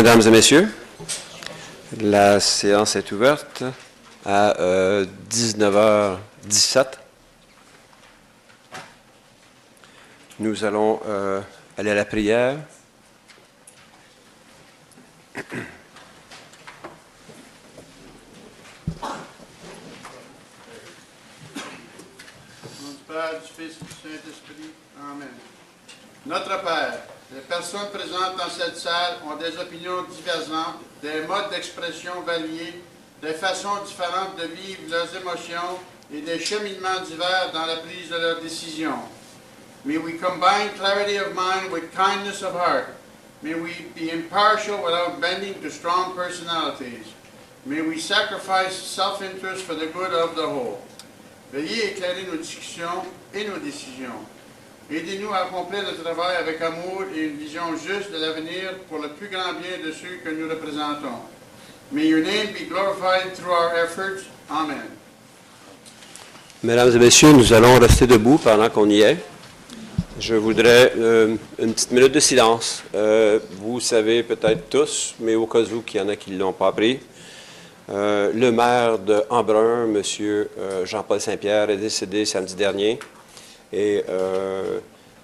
mesdames et messieurs. La séance est ouverte à 19h17. Nous allons aller à la prière. Père, du Fils et du Saint-Esprit. Amen. Notre Père, les personnes présentes dans cette salle ont des opinions divergentes, des modes d'expression variés, des façons différentes de vivre leurs émotions et des cheminements divers dans la prise de leurs décisions. May we combine clarity of mind with kindness of heart. May we be impartial without bending to strong personalities. May we sacrifice self-interest for the good of the whole. Veuillez éclairer nos discussions et nos décisions. Aidez-nous à accomplir le travail avec amour et une vision juste de l'avenir pour le plus grand bien de ceux que nous représentons. May your name be glorified through our efforts. Amen. Mesdames et messieurs, nous allons rester debout pendant qu'on y est. Je voudrais une petite minute de silence. Vous savez peut-être tous, mais au cas où qu'il y en a qui ne l'ont pas appris, le maire de Embrun, M. Jean-Paul Saint-Pierre, est décédé samedi dernier. Et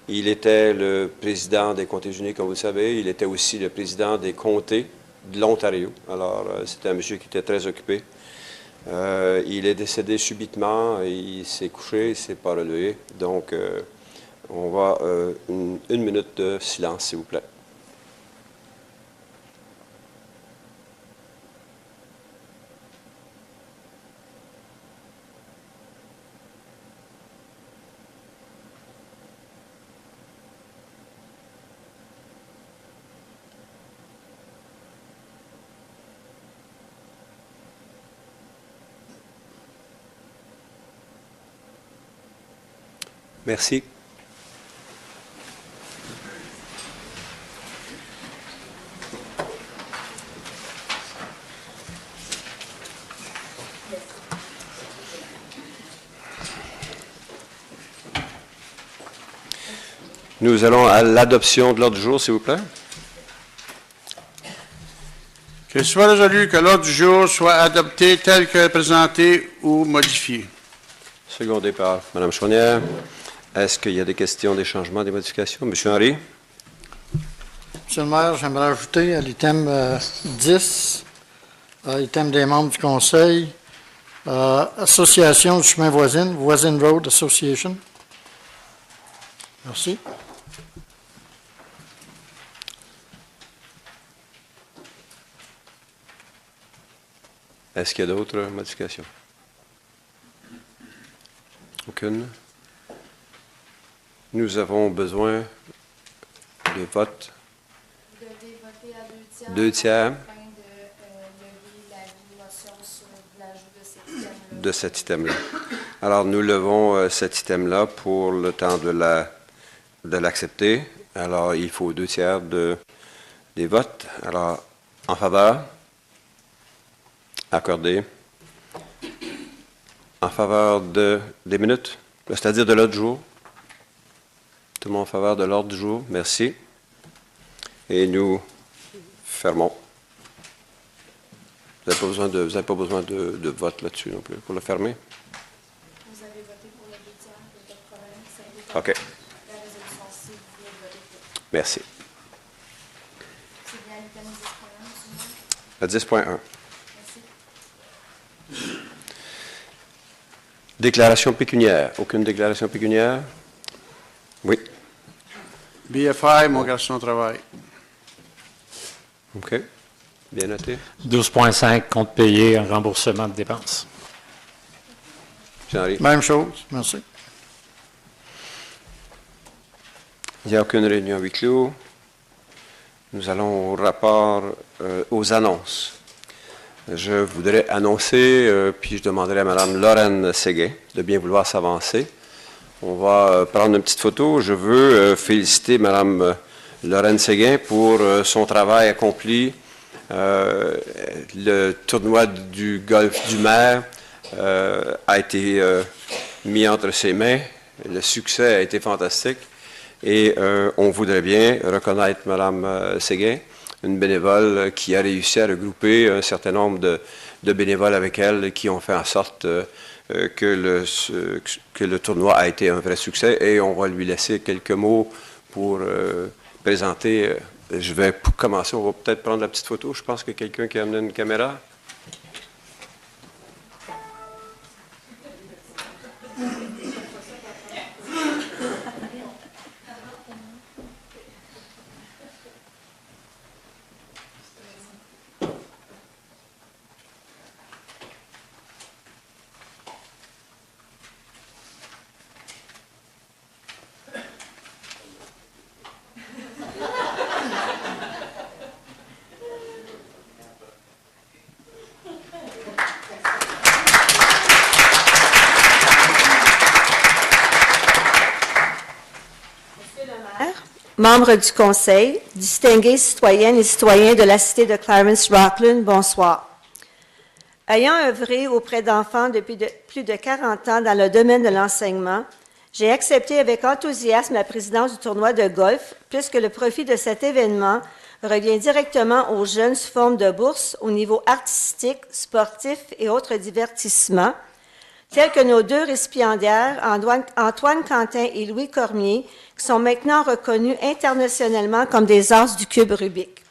il était le président des Comtés-Unis, comme vous le savez. Il était aussi le président des comtés de l'Ontario. Alors, c'était un monsieur qui était très occupé. Il est décédé subitement. Il s'est couché, il ne s'est pas relevé. Donc, on va une minute de silence, s'il vous plaît. Merci. Nous allons à l'adoption de l'ordre du jour, s'il vous plaît. Qu'il soit résolu que l'ordre du jour soit adopté tel que présenté ou modifié. Secondé par Mme Chaudière. Est-ce qu'il y a des questions, des changements, des modifications? M. Henry? Monsieur le maire, j'aimerais ajouter à l'item 10, l'item des membres du conseil, Association du chemin voisine, Voisine Road Association. Merci. Est-ce qu'il y a d'autres modifications? Aucune. Nous avons besoin de vote. Vous devez voter à 2 tiers. afin de lever la motion sur l'ajout de cet item-là. Alors, nous levons cet item-là pour le temps de l'accepter. Alors, il faut 2 tiers des votes. Alors, en faveur? Accordé. En faveur des minutes, c'est-à-dire de l'ordre du jour. Tout le monde en faveur de l'ordre du jour. Merci. Et nous fermons. Vous n'avez pas besoin de vote là-dessus non plus pour le fermer. Vous avez voté pour le 2 tiers, il n'y a pas de problème. Ça dépend OK. de la résolution si vous voulez voter pour. Merci. C'est bien l'item 10.1, À 10.1. Merci. Déclaration pécuniaire. Aucune déclaration pécuniaire? Oui. BFI, mon garçon travaille. OK. Bien noté. 12,5 compte payé en remboursement de dépenses. Jean-Henri. Même chose, merci. Il n'y a aucune réunion à huis clos. Nous allons au rapport aux annonces. Je voudrais annoncer, puis je demanderai à Mme Lorraine Séguin de bien vouloir s'avancer. On va prendre une petite photo. Je veux féliciter Mme Lorraine Séguin pour son travail accompli. Le tournoi du golf du maire a été mis entre ses mains. Le succès a été fantastique. Et on voudrait bien reconnaître Mme Séguin une bénévole qui a réussi à regrouper un certain nombre de bénévoles avec elle qui ont fait en sorte que le tournoi a été un vrai succès. Et on va lui laisser quelques mots pour présenter. Je vais commencer, on va peut-être prendre la petite photo. Je pense que quelqu'un qui a amené une caméra. Membres du Conseil, distingués citoyennes et citoyens de la cité de Clarence-Rockland, bonsoir. Ayant œuvré auprès d'enfants depuis plus de 40 ans dans le domaine de l'enseignement, j'ai accepté avec enthousiasme la présidence du tournoi de golf, puisque le profit de cet événement revient directement aux jeunes sous forme de bourse au niveau artistique, sportif et autres divertissements, tels que nos deux récipiendaires, Antoine Quentin et Louis Cormier, qui sont maintenant reconnus internationalement comme des as du cube Rubik.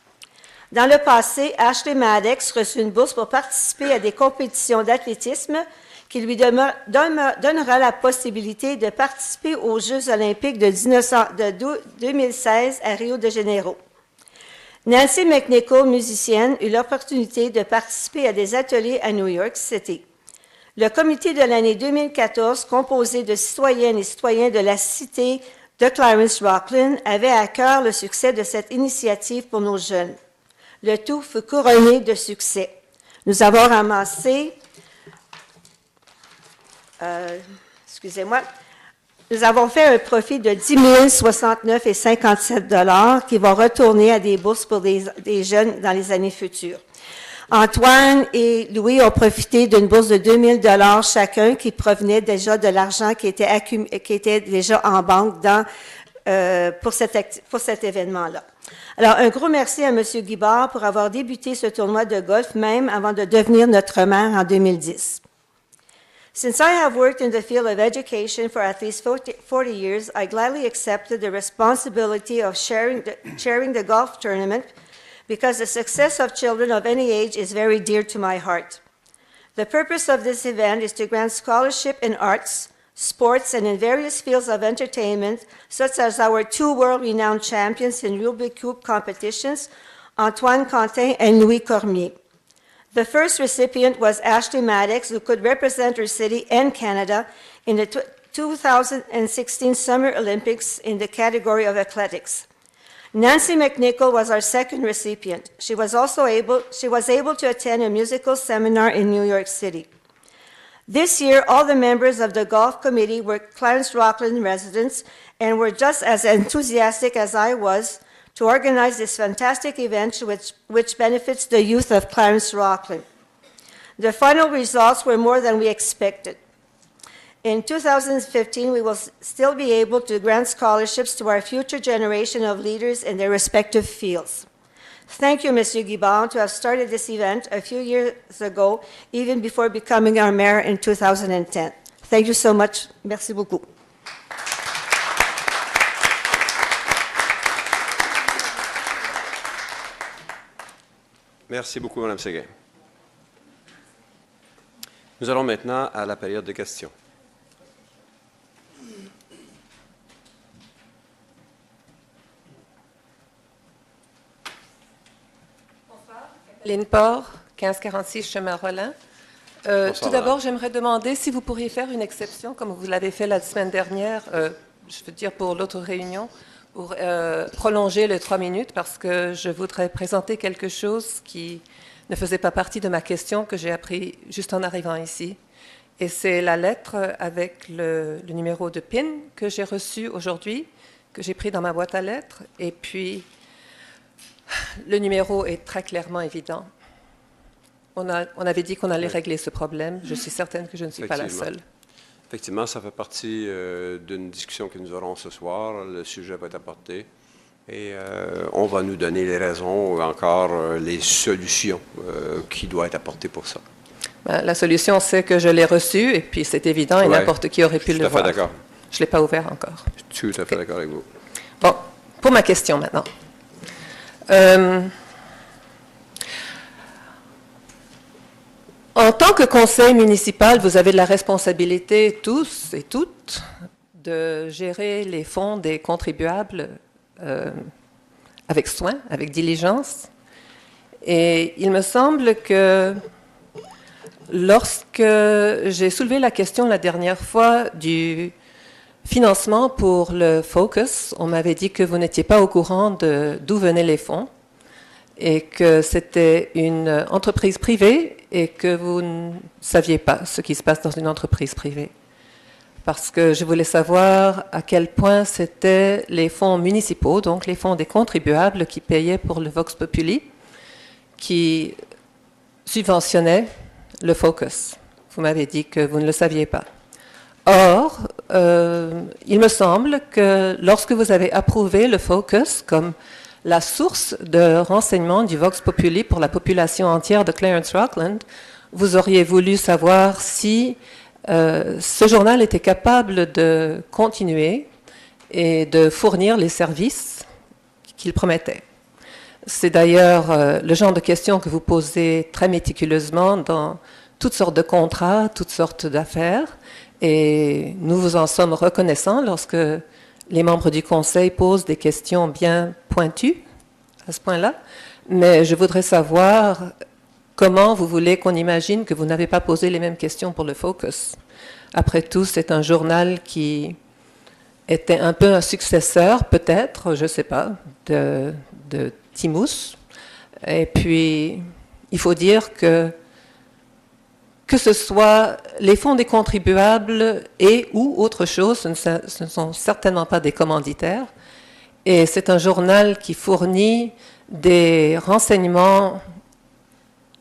Dans le passé, Ashley Maddox reçut une bourse pour participer à des compétitions d'athlétisme qui lui donnera la possibilité de participer aux Jeux olympiques de 2016 à Rio de Janeiro. Nancy McNichol, musicienne, eut l'opportunité de participer à des ateliers à New York City. Le comité de l'année 2014, composé de citoyennes et citoyens de la cité de Clarence-Rockland, avait à cœur le succès de cette initiative pour nos jeunes. Le tout fut couronné de succès. Nous avons ramassé, nous avons fait un profit de 10 069,57 $ qui vont retourner à des bourses pour des jeunes dans les années futures. Antoine et Louis ont profité d'une bourse de 2 000 $ chacun qui provenait déjà de l'argent qui était déjà en banque pour cet événement-là. Alors, un gros merci à M. Guibard pour avoir débuté ce tournoi de golf même avant de devenir notre maire en 2010. Since I have worked in the field of education for at least 40 years, I gladly accepted the responsibility of chairing the golf tournament because the success of children of any age is very dear to my heart. The purpose of this event is to grant scholarship in arts, sports, and in various fields of entertainment, such as our two world-renowned champions in Rubik Cube competitions, Antoine Quentin and Louis Cormier. The first recipient was Ashley Maddox, who could represent her city and Canada in the 2016 Summer Olympics in the category of athletics. Nancy McNichol was our second recipient. She was able to attend a musical seminar in New York City. This year, all the members of the golf committee were Clarence-Rockland residents and were just as enthusiastic as I was to organize this fantastic event which benefits the youth of Clarence-Rockland. The final results were more than we expected. In 2015, we will still be able to grant scholarships to our future generation of leaders in their respective fields. Thank you, Mr. Guibard, to have started this event a few years ago, even before becoming our mayor in 2010. Thank you so much. Merci beaucoup. Merci beaucoup, Mme Séguin. Nous allons maintenant à la période de questions. Lynn Port, 1546 chemin Rollin. Tout d'abord, j'aimerais demander si vous pourriez faire une exception, comme vous l'avez fait la semaine dernière, je veux dire pour l'autre réunion, pour prolonger les 3 minutes, parce que je voudrais présenter quelque chose qui ne faisait pas partie de ma question, que j'ai appris juste en arrivant ici. Et c'est la lettre avec le numéro de PIN que j'ai reçu aujourd'hui, que j'ai pris dans ma boîte à lettres. Et puis, le numéro est très clairement évident. On avait dit qu'on allait régler ce problème. Je suis certaine que je ne suis pas la seule. Effectivement, ça fait partie d'une discussion que nous aurons ce soir. Le sujet va être apporté. Et on va nous donner les raisons ou encore les solutions qui doivent être apportées pour ça. Ben, la solution, c'est que je l'ai reçu, et puis c'est évident, et Ouais. n'importe qui aurait pu le voir. Tout à fait d'accord. Je ne l'ai pas ouvert encore. Je suis tout à fait d'accord avec vous. Bon, pour ma question maintenant. En tant que conseil municipal, vous avez la responsabilité, tous et toutes, de gérer les fonds des contribuables avec soin, avec diligence. Et il me semble que lorsque j'ai soulevé la question la dernière fois du financement pour le Focus, on m'avait dit que vous n'étiez pas au courant d'où venaient les fonds et que c'était une entreprise privée et que vous ne saviez pas ce qui se passe dans une entreprise privée. Parce que je voulais savoir à quel point c'était les fonds municipaux, donc les fonds des contribuables qui payaient pour le Vox Populi, qui subventionnaient le Focus. Vous m'avez dit que vous ne le saviez pas. Or, il me semble que lorsque vous avez approuvé le Focus comme la source de renseignement du Vox Populi pour la population entière de Clarence-Rockland, vous auriez voulu savoir si ce journal était capable de continuer et de fournir les services qu'il promettait. C'est d'ailleurs le genre de questions que vous posez très méticuleusement dans toutes sortes de contrats, toutes sortes d'affaires, et nous vous en sommes reconnaissants lorsque les membres du Conseil posent des questions bien pointues à ce point-là, mais je voudrais savoir comment vous voulez qu'on imagine que vous n'avez pas posé les mêmes questions pour le Focus. Après tout, c'est un journal qui était un peu un successeur, peut-être, je ne sais pas, de Timous. Et puis, il faut dire que ce soit les fonds des contribuables et ou autre chose, ce ne sont certainement pas des commanditaires. Et c'est un journal qui fournit des renseignements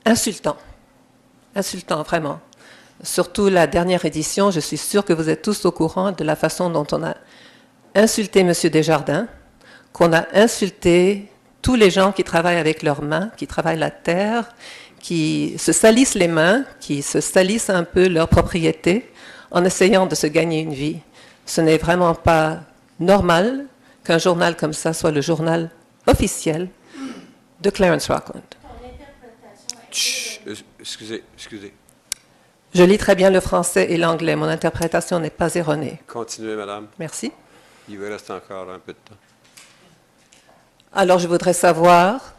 insultants. Insultants, vraiment. Surtout la dernière édition, je suis sûre que vous êtes tous au courant de la façon dont on a insulté M. Desjardins, qu'on a insulté tous les gens qui travaillent avec leurs mains, qui travaillent la terre, qui se salissent les mains, qui se salissent un peu leur propriété en essayant de se gagner une vie. Ce n'est vraiment pas normal qu'un journal comme ça soit le journal officiel de Clarence-Rockland. Chut, excusez. Je lis très bien le français et l'anglais. Mon interprétation n'est pas erronée. Continuez, madame. Merci. Il vous reste encore un peu de temps. Alors, je voudrais savoir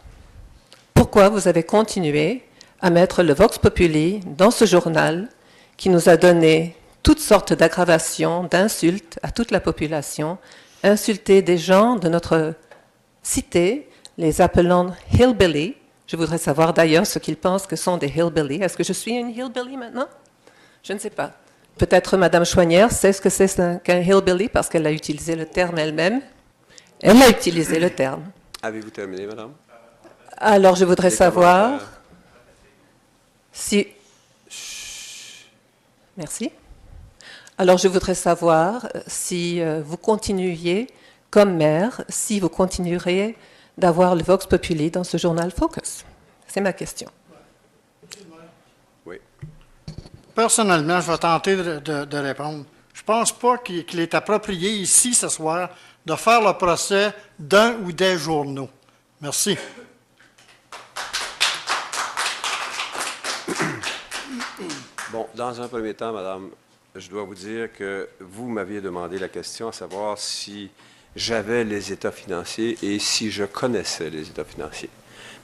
pourquoi vous avez continué à mettre le Vox Populi dans ce journal qui nous a donné toutes sortes d'aggravations, d'insultes à toute la population, insulter des gens de notre cité, les appelant hillbilly. Je voudrais savoir d'ailleurs ce qu'ils pensent que sont des hillbilly. Est-ce que je suis une hillbilly maintenant? Je ne sais pas. Peut-être Mme Chouanière sait ce que c'est qu'un hillbilly parce qu'elle a utilisé le terme elle-même. Elle a utilisé le terme. Avez-vous terminé, madame? Alors, je voudrais savoir si... Merci. Alors, je voudrais savoir si vous continuiez comme maire, si vous continueriez d'avoir le Vox Populi dans ce journal Focus. C'est ma question. Oui. Personnellement, je vais tenter de répondre. Je ne pense pas qu'il est approprié ici ce soir de faire le procès d'un ou des journaux. Merci. Bon, dans un premier temps, madame, je dois vous dire que vous m'aviez demandé la question à savoir si j'avais les états financiers et si je connaissais les états financiers.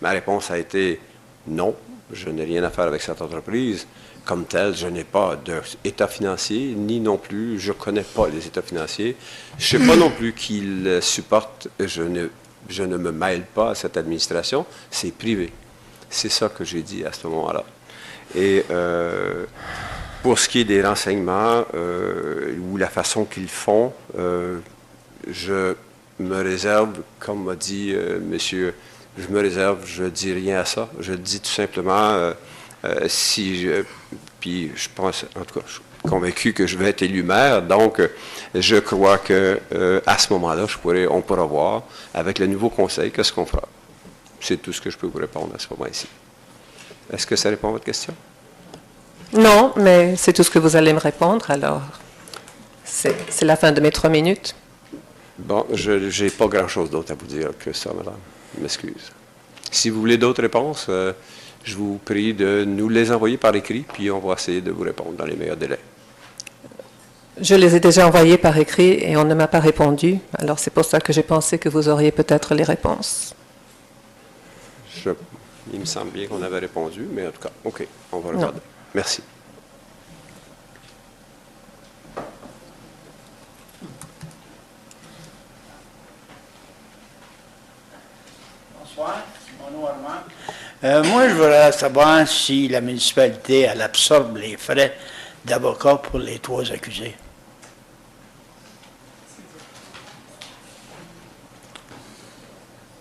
Ma réponse a été non, je n'ai rien à faire avec cette entreprise. Comme telle, je n'ai pas d'état financier, ni non plus, je ne connais pas les états financiers. Je ne sais pas non plus qu'ils supportent, je ne me mêle pas à cette administration, c'est privé. C'est ça que j'ai dit à ce moment-là. Et pour ce qui est des renseignements ou la façon qu'ils font, je me réserve, comme m'a dit monsieur, je me réserve, je ne dis rien à ça. Je dis tout simplement, Puis je pense, en tout cas, je suis convaincu que je vais être élu maire, donc je crois que à ce moment-là, on pourra voir avec le nouveau conseil qu'est-ce qu'on fera. C'est tout ce que je peux vous répondre à ce moment-ci. Est-ce que ça répond à votre question? Non, mais c'est tout ce que vous allez me répondre, alors c'est la fin de mes 3 minutes. Bon, je n'ai pas grand-chose d'autre à vous dire que ça, madame. Je m'excuse. Si vous voulez d'autres réponses, je vous prie de nous les envoyer par écrit, puis on va essayer de vous répondre dans les meilleurs délais. Je les ai déjà envoyés par écrit et on ne m'a pas répondu, alors c'est pour ça que j'ai pensé que vous auriez peut-être les réponses. Il me semble bien qu'on avait répondu, mais en tout cas, OK, on va regarder. Merci. Bonsoir, mon nom est Armand. Moi, je voudrais savoir si la municipalité elle absorbe les frais d'avocat pour les 3 accusés.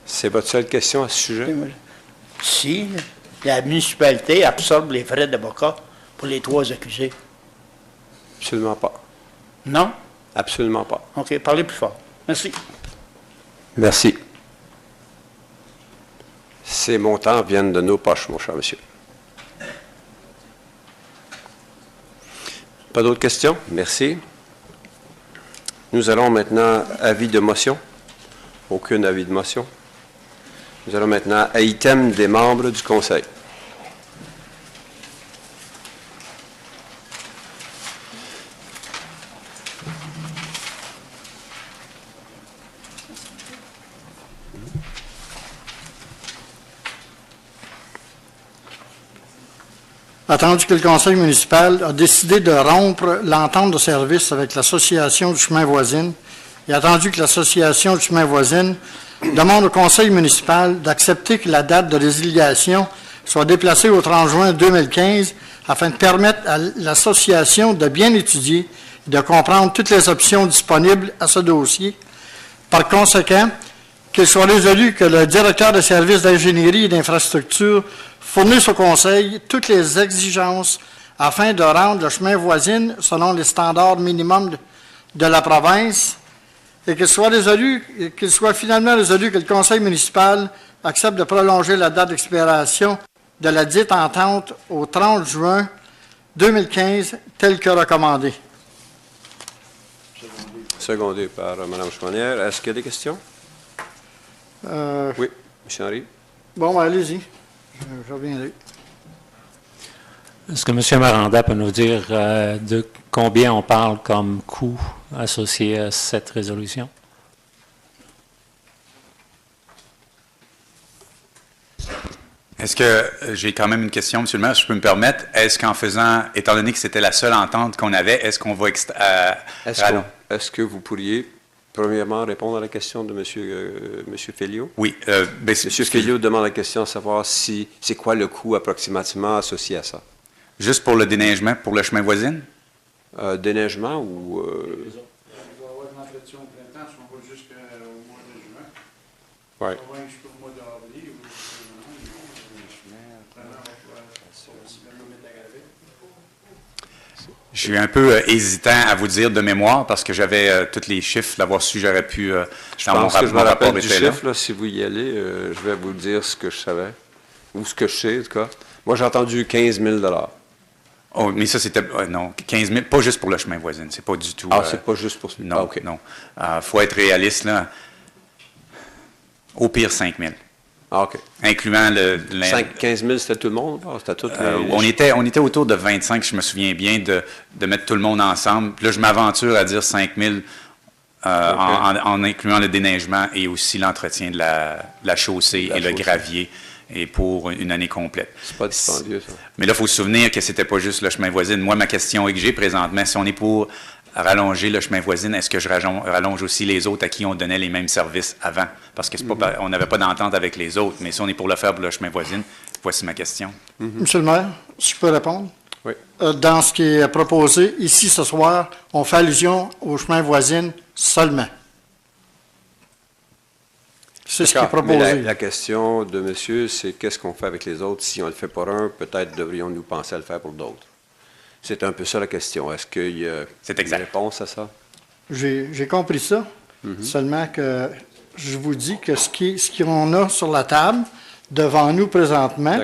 C'est votre seule question à ce sujet? Si la municipalité absorbe les frais d'avocat pour les 3 accusés. Absolument pas. Non? Absolument pas. OK, parlez plus fort. Merci. Merci. Ces montants viennent de nos poches, mon cher monsieur. Pas d'autres questions? Merci. Nous allons maintenant avis de motion. Aucun avis de motion. Nous allons maintenant à item des membres du Conseil. Attendu que le conseil municipal a décidé de rompre l'entente de service avec l'association du chemin voisine et attendu que l'association du chemin voisine demande au conseil municipal d'accepter que la date de résiliation soit déplacée au 30 juin 2015 afin de permettre à l'association de bien étudier et de comprendre toutes les options disponibles à ce dossier. Par conséquent, qu'il soit résolu que le directeur de services d'ingénierie et d'infrastructure fournisse au Conseil toutes les exigences afin de rendre le chemin voisine selon les standards minimums de la province et qu'il soit finalement résolu que le Conseil municipal accepte de prolonger la date d'expiration de la dite entente au 30 juin 2015, telle que recommandée. Secondé par Mme Chouanière. Est-ce qu'il y a des questions? Oui, M. Henry. Bon, ben, allez-y. Je reviendrai. Est-ce que M. Maranda peut nous dire de combien on parle comme coût associé à cette résolution? Est-ce que, j'ai quand même une question, M. le maire, si je peux me permettre, est-ce qu'en faisant, étant donné que c'était la seule entente qu'on avait, est-ce qu'on va... Est-ce que vous pourriez, premièrement, répondre à la question de M. Féliot? Oui. M. Féliot demande la question à savoir si c'est quoi le coût approximativement associé à ça. Juste pour le déneigement, pour le chemin voisine? Déneigement ou... Il va y avoir un entretien au printemps, si on va jusqu'au mois de juin. Oui. On va jusqu'au mois d'avril. Je suis un peu hésitant à vous dire de mémoire parce que j'avais tous les chiffres, l'avoir su, j'aurais pu, dans mon rapport du chiffre, là, si vous y allez, je vais vous dire ce que je savais, ou ce que je sais, en tout cas. Moi, j'ai entendu 15 000 $. Oh, mais ça, c'était... non, 15 000, pas juste pour le chemin voisine, c'est pas du tout... Ah, c'est pas juste pour... Non, ah, OK. Non. Faut être réaliste, là. Au pire, 5 000. Ah, OK. Incluant le 15 000, c'était tout le monde? C'était tout on était autour de 25, je me souviens bien, de mettre tout le monde ensemble. Là, je m'aventure à dire 5 000 en incluant le déneigement et aussi l'entretien de la chaussée et le gravier et pour une année complète. C'est pas dispendieux, ça. Mais là, il faut se souvenir que c'était pas juste le chemin voisine. Moi, ma question que j'ai présentement, si on est pour rallonger le chemin voisine, est-ce que je rallonge aussi les autres à qui on donnait les mêmes services avant? Parce que on n'avait pas d'entente avec les autres, mais si on est pour le faire pour le chemin voisine, voici ma question. Monsieur le maire, si je peux répondre? Oui. Dans ce qui est proposé ici ce soir, on fait allusion au chemin voisine seulement. C'est ce qui est D'accord, mais proposé. la question de monsieur, c'est qu'est-ce qu'on fait avec les autres? Si on le fait pour un, peut-être devrions-nous penser à le faire pour d'autres. C'est un peu ça la question. Est-ce qu'il y a une réponse à ça? J'ai compris ça. Seulement que je vous dis que ce qu'on a sur la table, devant nous présentement,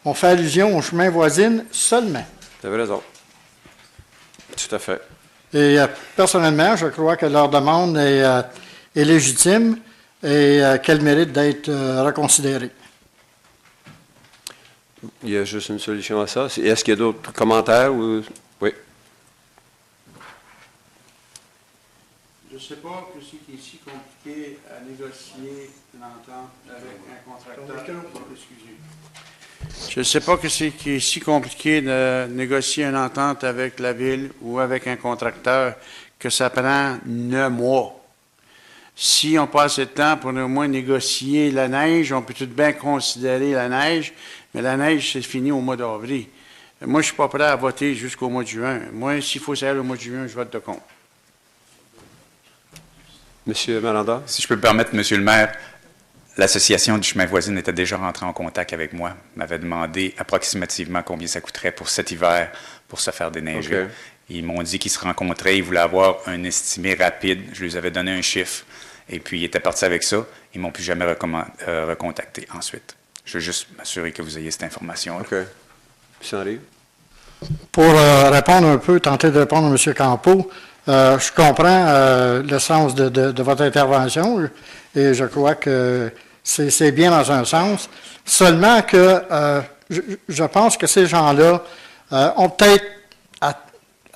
on fait allusion au chemin voisine seulement. Vous avez raison. Tout à fait. Et personnellement, je crois que leur demande est légitime et qu'elle mérite d'être reconsidérée. Il y a juste une solution à ça. Est-ce qu'il y a d'autres commentaires? Ou... Oui. Je ne sais pas que ce qui est si compliqué à négocier l'entente avec un contracteur. Excusez. Je ne sais pas que c'est qui est si compliqué de négocier une entente avec la ville ou avec un contracteur que ça prend 9 mois. Si on passe le temps pour au moins négocier la neige, on peut tout bien considérer la neige, mais la neige, c'est fini au mois d'avril. Moi, je ne suis pas prêt à voter jusqu'au mois de juin. Moi, s'il faut ça au mois de juin, je vote de contre. Monsieur Maranda? Si je peux me permettre, Monsieur le maire, l'Association du chemin voisine était déjà rentrée en contact avec moi, m'avait demandé approximativement combien ça coûterait pour cet hiver pour se faire déneiger. Okay. Ils m'ont dit qu'ils se rencontraient, ils voulaient avoir un estimé rapide. Je leur avais donné un chiffre et puis ils étaient partis avec ça. Ils ne m'ont plus jamais recontacté ensuite. Je veux juste m'assurer que vous ayez cette information-là. OK. Monsieur Henry? Pour répondre un peu, tenter de répondre à M. Campeau, je comprends le sens de votre intervention et je crois que c'est bien dans un sens. Seulement que je pense que ces gens-là ont peut-être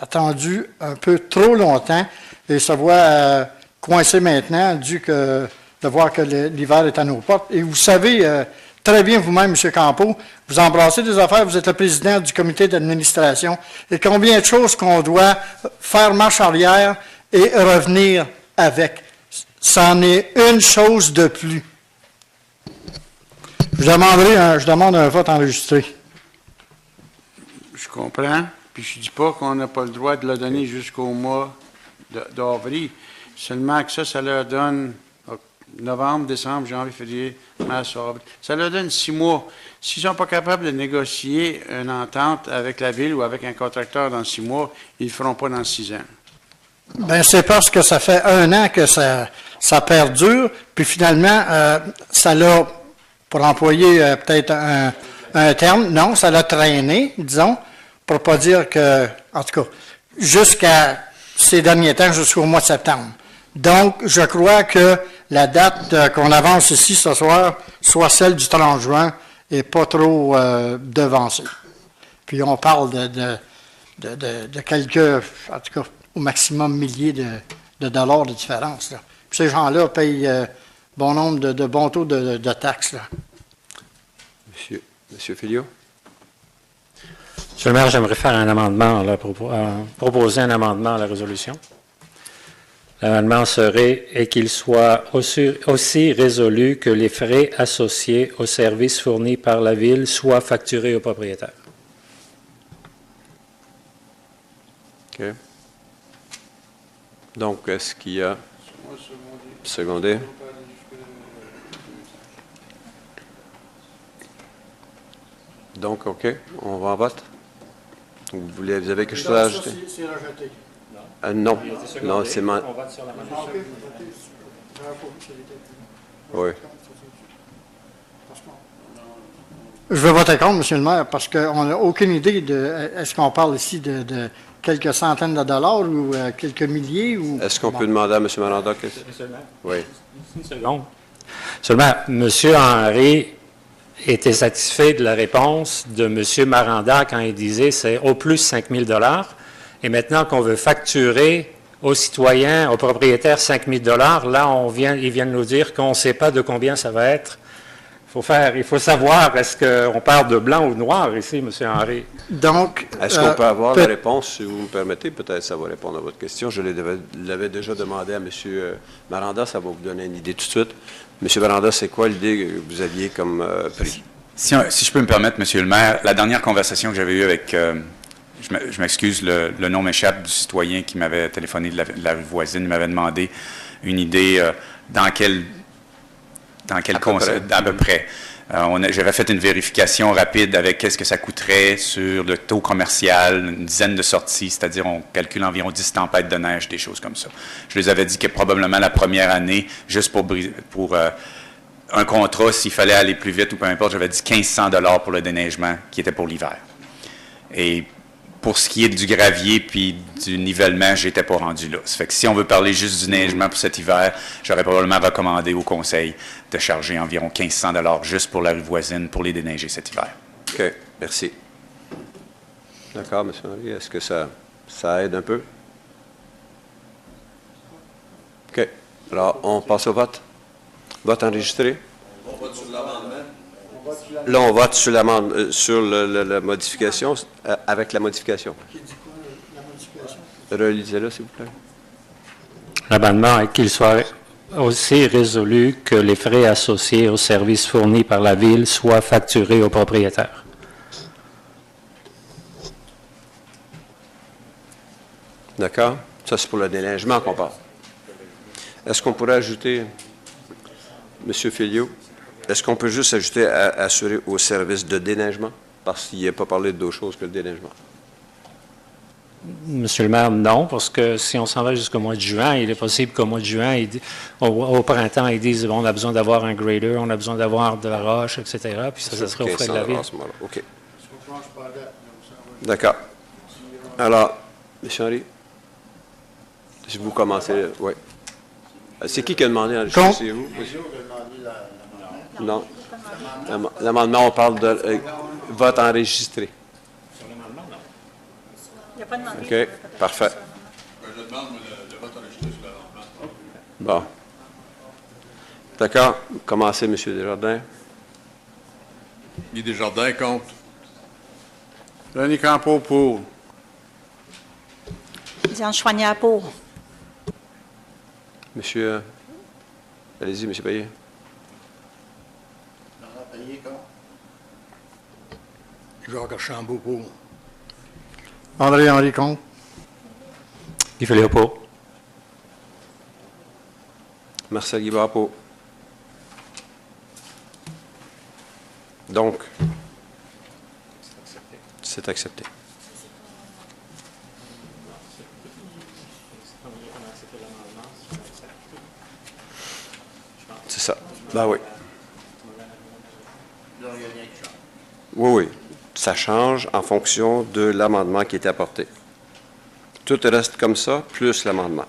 attendu un peu trop longtemps et se voient coincés maintenant de voir que l'hiver est à nos portes. Et vous savez très bien vous-même, M. Campeau, vous embrassez des affaires, vous êtes le président du comité d'administration, et combien de choses qu'on doit faire marche arrière et revenir avec. C'en est une chose de plus. Je demande un vote enregistré. Je comprends, puis je ne dis pas qu'on n'a pas le droit de le donner jusqu'au mois d'avril, seulement que ça leur donne novembre, décembre, janvier, février, mars, avril. Ça leur donne 6 mois. S'ils ne sont pas capables de négocier une entente avec la ville ou avec un contracteur dans 6 mois, ils ne le feront pas dans 6 ans. Bien, c'est parce que ça fait 1 an que ça perdure, puis finalement, ça l'a, pour employer peut-être un terme, non, ça l'a traîné, disons, pour ne pas dire que, en tout cas, jusqu'à ces derniers temps, jusqu'au mois de septembre. Donc, je crois que la date qu'on avance ici ce soir soit celle du 30 juin et pas trop devancée. Puis on parle de quelques, en tout cas, au maximum milliers de dollars de différence. Là. Puis ces gens-là payent bon nombre de bons taux de taxes. Là. Monsieur Filliot? Monsieur le maire, j'aimerais faire un amendement, là, proposer un amendement à la résolution. L'amendement serait et qu'il soit aussi résolu que les frais associés aux services fournis par la Ville soient facturés au propriétaire. OK. Donc, est-ce qu'il y a secondé? Donc, OK, on va en vote. Vous avez quelque chose à ajouter? C'est rejeté. Non, non, c'est ma... On vote sur l'amendement. Oui. Je vais voter contre, M. le maire, parce qu'on n'a aucune idée de... Est-ce qu'on parle ici de quelques centaines de dollars ou quelques milliers? Ou... Est-ce qu'on peut demander à M. Maranda? Oui. Une seconde. Seulement, M. Henry était satisfait de la réponse de M. Maranda quand il disait c'est au plus 5 000 $. Et maintenant qu'on veut facturer aux citoyens, aux propriétaires 5 000 $, là, ils viennent nous dire qu'on ne sait pas de combien ça va être. Il faut savoir, est-ce qu'on parle de blanc ou de noir ici, M. Henry? Donc, est-ce qu'on peut avoir la réponse, si vous me permettez? Peut-être ça va répondre à votre question. Je l'avais déjà demandé à M. Maranda, ça va vous donner une idée tout de suite. M. Maranda, c'est quoi l'idée que vous aviez comme prix? Si je peux me permettre, M. le maire, la dernière conversation que j'avais eue avec... je m'excuse, le nom m'échappe du citoyen qui m'avait téléphoné de la rue voisine. Il m'avait demandé une idée dans quel dans quel À peu concept, près. à peu près. J'avais fait une vérification rapide avec qu'est-ce que ça coûterait sur le taux commercial, une dizaine de sorties, c'est-à-dire on calcule environ 10 tempêtes de neige, des choses comme ça. Je les avais dit que probablement la première année, juste pour un contrat, s'il fallait aller plus vite ou peu importe, j'avais dit 1 500 $ pour le déneigement qui était pour l'hiver. Et pour ce qui est du gravier puis du nivellement, j'étais pas rendu là. Ça fait que si on veut parler juste du neigement pour cet hiver, j'aurais probablement recommandé au conseil de charger environ 1 500 $ juste pour la rue voisine pour les déneiger cet hiver. OK, merci. D'accord, M. Henry, est-ce que ça aide un peu? OK. Alors, on passe au vote. Vote enregistré. On vote sur l'amendement. Là, on vote sur sur la modification, avec la modification. Qui dit quoi, la modification? Relisez-le, s'il vous plaît. L'amendement est qu'il soit aussi résolu que les frais associés aux services fournis par la Ville soient facturés au propriétaire. D'accord? Ça, c'est pour le déneigement qu'on parle. Est-ce qu'on pourrait ajouter, M. Filliot, est-ce qu'on peut juste ajouter assurer au service de déneigement? Parce qu'il n'a pas parlé d'autre chose que le déneigement. Monsieur le maire, non, parce que si on s'en va jusqu'au mois de juin, il est possible qu'au mois de juin, au printemps, ils disent bon, on a besoin d'avoir un grader, on a besoin d'avoir de la roche, etc. Puis ça serait aux frais de la Ville. OK. D'accord. Alors, M. Henry, si vous commencez, oui. C'est qui a demandé enregistrer? C'est vous? Non. L'amendement, on parle de vote enregistré. Il n'y a pas de demande. OK, parfait. Je demande le vote enregistré sur l'amendement. Bon. D'accord. Commencez, M. Desjardins. Guy Desjardins contre. René Campeau pour. Diane Choignard pour. Monsieur, allez-y, M. Payet. Jacques Archambault pour. André Henry contre. Guy Filliot pour. Marcel Guibard pour. Donc, c'est accepté. C'est ça. Ben oui. Oui, oui. Ça change en fonction de l'amendement qui est apporté. Tout reste comme ça, plus l'amendement.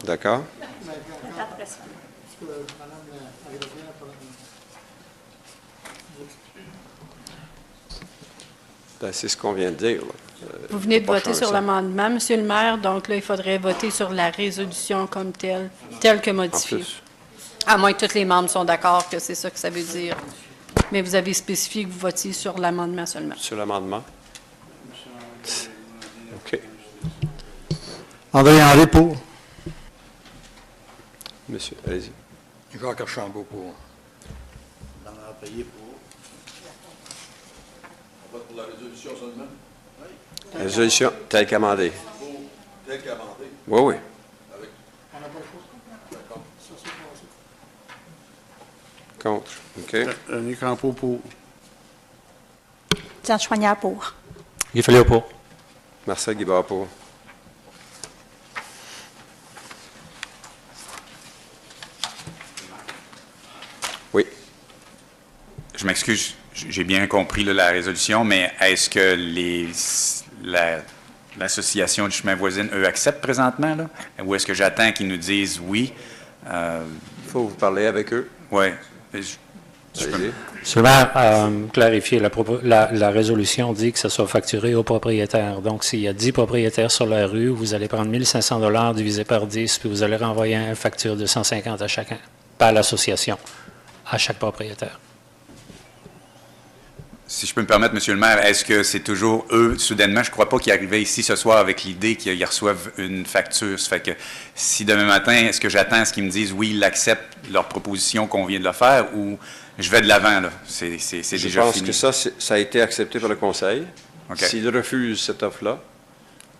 D'accord? Ben, c'est ce qu'on vient de dire. Vous venez de Pas voter changer sur ça. l'amendement, Monsieur le maire, donc là, il faudrait voter sur la résolution comme telle que En modifiée. plus. À moins que tous les membres sont d'accord que c'est ça que ça veut dire. Mais vous avez spécifié que vous votiez sur l'amendement seulement. Sur l'amendement? OK. André Henry pour. Monsieur, allez-y. Jacques Archambault pour. On vote pour la résolution seulement. Résolution telle qu'amendée. Tel qu'amendé. Oui, oui. Contre. OK. René Campeau pour. Diane Choignard pour. Guy Filliot pour. Marcel Guibard pour. Oui. Je m'excuse, j'ai bien compris là, la résolution, mais est-ce que l'association du chemin voisine, eux, acceptent présentement, là? Ou est-ce que j'attends qu'ils nous disent oui? Il faut vous parler avec eux. Oui. Allez-y. Seulement clarifier, la résolution dit que ça soit facturé au propriétaire. Donc, s'il y a 10 propriétaires sur la rue, vous allez prendre 1 500 $ divisé par 10, puis vous allez renvoyer une facture de 150 à chacun, pas à l'association, à chaque propriétaire. Si je peux me permettre, Monsieur le maire, est-ce que c'est toujours eux, soudainement, je ne crois pas qu'ils arrivaient ici ce soir avec l'idée qu'ils reçoivent une facture. Ça fait que si demain matin, est-ce que j'attends à ce qu'ils me disent oui, ils acceptent leur proposition qu'on vient de le faire ou je vais de l'avant, là? C'est déjà fini. Je pense que ça a été accepté par le conseil. OK. S'ils refusent cette offre-là,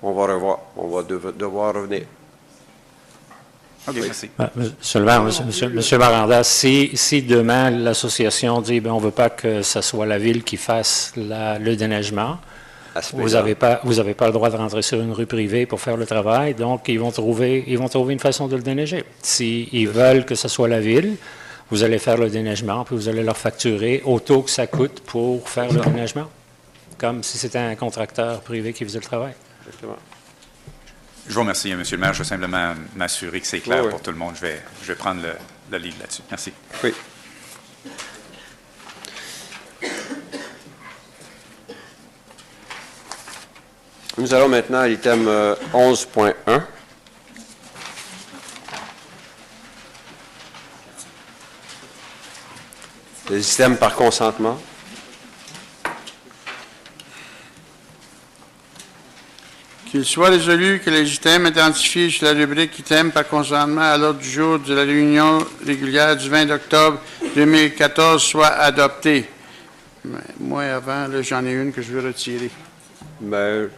on va revoir. On va devoir revenir. OK, merci. Seulement, Monsieur Maranda, si demain l'association dit on ne veut pas que ce soit la ville qui fasse le déneigement, vous n'avez pas le droit de rentrer sur une rue privée pour faire le travail, donc ils vont trouver une façon de le déneiger. S'ils veulent que ce soit la ville, vous allez faire le déneigement, puis vous allez leur facturer au taux que ça coûte pour faire le déneigement, comme si c'était un contracteur privé qui faisait le travail. Exactement. Je vous remercie, Monsieur le maire. Je veux simplement m'assurer que c'est clair pour tout le monde. Je vais prendre le lead là-dessus. Merci. Oui. Nous allons maintenant à l'item 11.1. Les items par consentement. Qu'il soit résolu que les items identifiés sur la rubrique items par consentement à l'ordre du jour de la réunion régulière du 20 octobre 2014 soient adoptés. Moi, avant, là, j'en ai une que je veux retirer. Ben,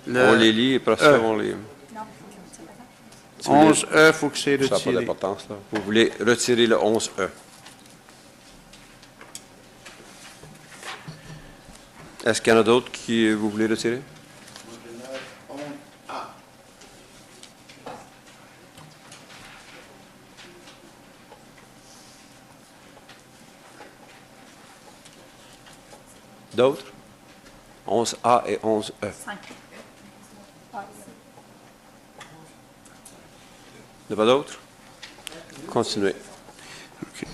on les lit et après ça, on les... 11E, il faut que c'est retiré. Ça n'a pas d'importance, là. Vous voulez retirer le 11E. Est-ce qu'il y en a d'autres qui vous voulez retirer? D'autres? 11A et 11E. 5. Il n'y a pas d'autres? Continuez. Okay.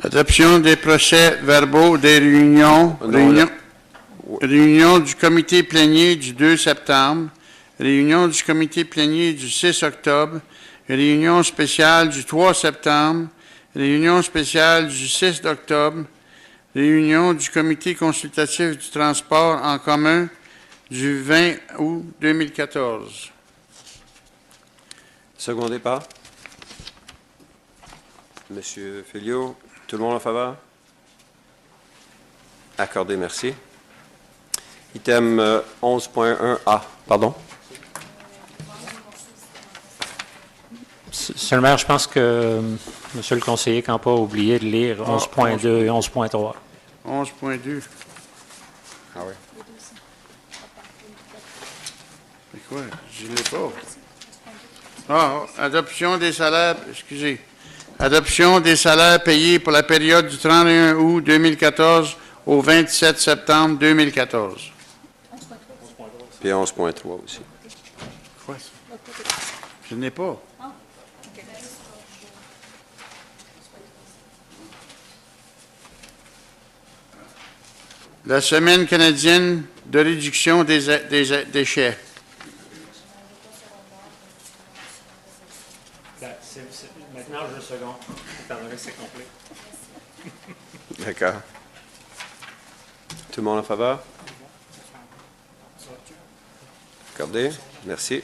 L'adoption des procès-verbaux des réunions du comité plénier du 2 septembre, réunion du comité plénier du 6 octobre, réunion spéciale du 3 septembre, réunion spéciale du 6 octobre, réunion du comité consultatif du transport en commun du 20 août 2014. Secondé par? Monsieur Filliot, tout le monde en faveur? Accordé, merci. Item 11.1A, pardon? Seulement, je pense que Monsieur le conseiller Campa a oublié de lire 11.2 et 11.3. 11.2. Ah oui. C'est quoi? Je ne l'ai pas. Adoption des salaires, excusez. Adoption des salaires payés pour la période du 31 août 2014 au 27 septembre 2014. Puis 11.3 aussi. Quoi ça? Je n'ai pas. La Semaine canadienne de réduction des déchets. Maintenant, je second. C'est complet. D'accord. Tout le monde en faveur? Accordé. Merci.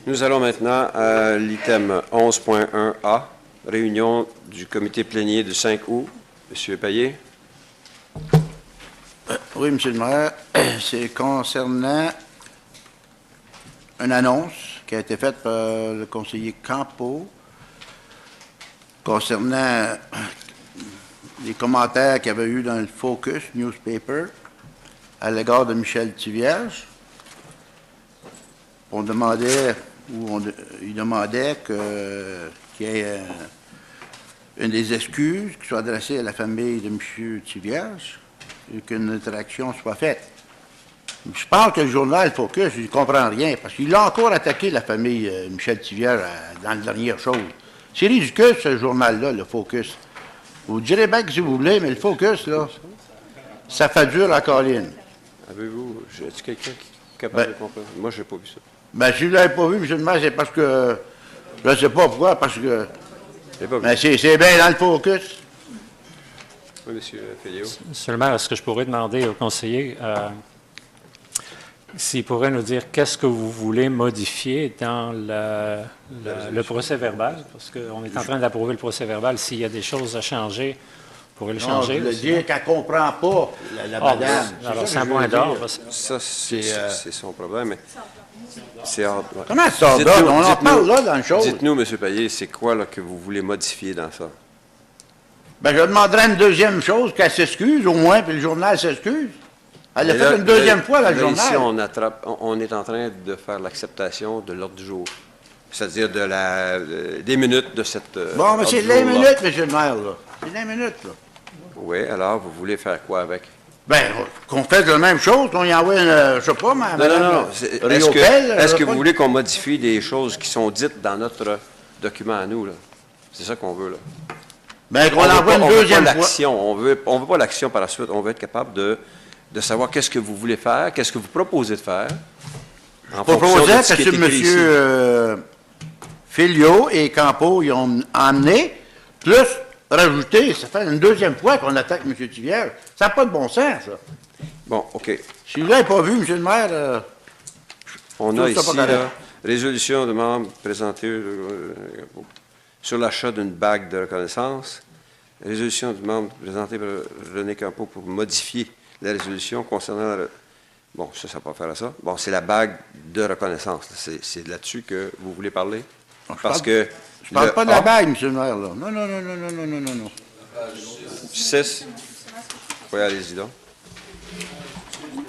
Nous allons maintenant à l'item 11.1A, réunion du comité plénier du 5 août. Monsieur Payet. Oui, Monsieur le maire, c'est concernant une annonce qui a été faite par le conseiller Campo concernant les commentaires qu'il y avait eu dans le Focus Newspaper à l'égard de Michel Thivierge. Il demandait qu'il y ait une des excuses qui soit adressée à la famille de M. Thivierge et qu'une interaction soit faite. Je pense que le journal Focus, je ne comprends rien, parce qu'il a encore attaqué la famille Michel Thivierge dans la dernière chose. C'est ridicule, ce journal-là, le Focus. Vous direz bien que si vous voulez, mais le Focus, là, ça fait dur à colline. Avez-vous, est-ce quelqu'un qui est capable de comprendre? Moi, je n'ai pas vu ça. Ben, si vous ne l'avez pas vu, M. le maire, c'est parce que, je ne sais pas pourquoi, parce que, ben, c'est bien dans le Focus. Oui, M. Filliot. Monsieur le maire, est-ce que je pourrais demander au conseiller s'il pourrait nous dire qu'est-ce que vous voulez modifier dans le procès-verbal? Parce qu'on est en train d'approuver le procès-verbal. S'il y a des choses à changer, vous pourrez le changer. Je veux dire qu'elle ne comprend pas, la madame. Alors, c'est un point d'ordre. Ça, c'est son problème. Mais C'est hors d'ordre. Comment c'est hors d'ordre? On en parle là dans le show. Dites-nous, M. Payet, c'est quoi là, que vous voulez modifier dans ça? Ben, je demanderais une deuxième chose, qu'elle s'excuse au moins, puis le journal s'excuse. Elle l'a Mais fait là, une deuxième fois, là, le journal. Ici, on est en train de faire l'acceptation de l'ordre du jour. C'est-à-dire des minutes de cette... Bon, mais c'est 20 minutes, M. le maire, là. C'est 20 minutes, là. Oui, alors, vous voulez faire quoi avec? Ben, qu'on fasse la même chose, qu'on y envoie, je sais pas, mais... Non. Est-ce que vous voulez qu'on modifie des choses qui sont dites dans notre document à nous, là? C'est ça qu'on veut, là. Ben, qu'on envoie une deuxième fois. On veut pas l'action par la suite. On veut être capable de savoir qu'est-ce que vous voulez faire, qu'est-ce que vous proposez de faire. Je proposais que M. Filio et Campo y ont amené, plus rajouter, ça fait une deuxième fois qu'on attaque M. Tivierge. Ça n'a pas de bon sens, ça. Bon, OK. Si vous ne l'avez pas vu, M. le maire... on a ici, là, résolution de membres présentée sur l'achat d'une bague de reconnaissance. Résolution du membre présentée par René Campo pour modifier la résolution concernant... Bon, ça va pas faire à ça. Bon, c'est la bague de reconnaissance. C'est là-dessus que vous voulez parler? Parce que... Je ne parle pas de la bague, M. le maire, là. Non. 6. Oui, allez-y donc.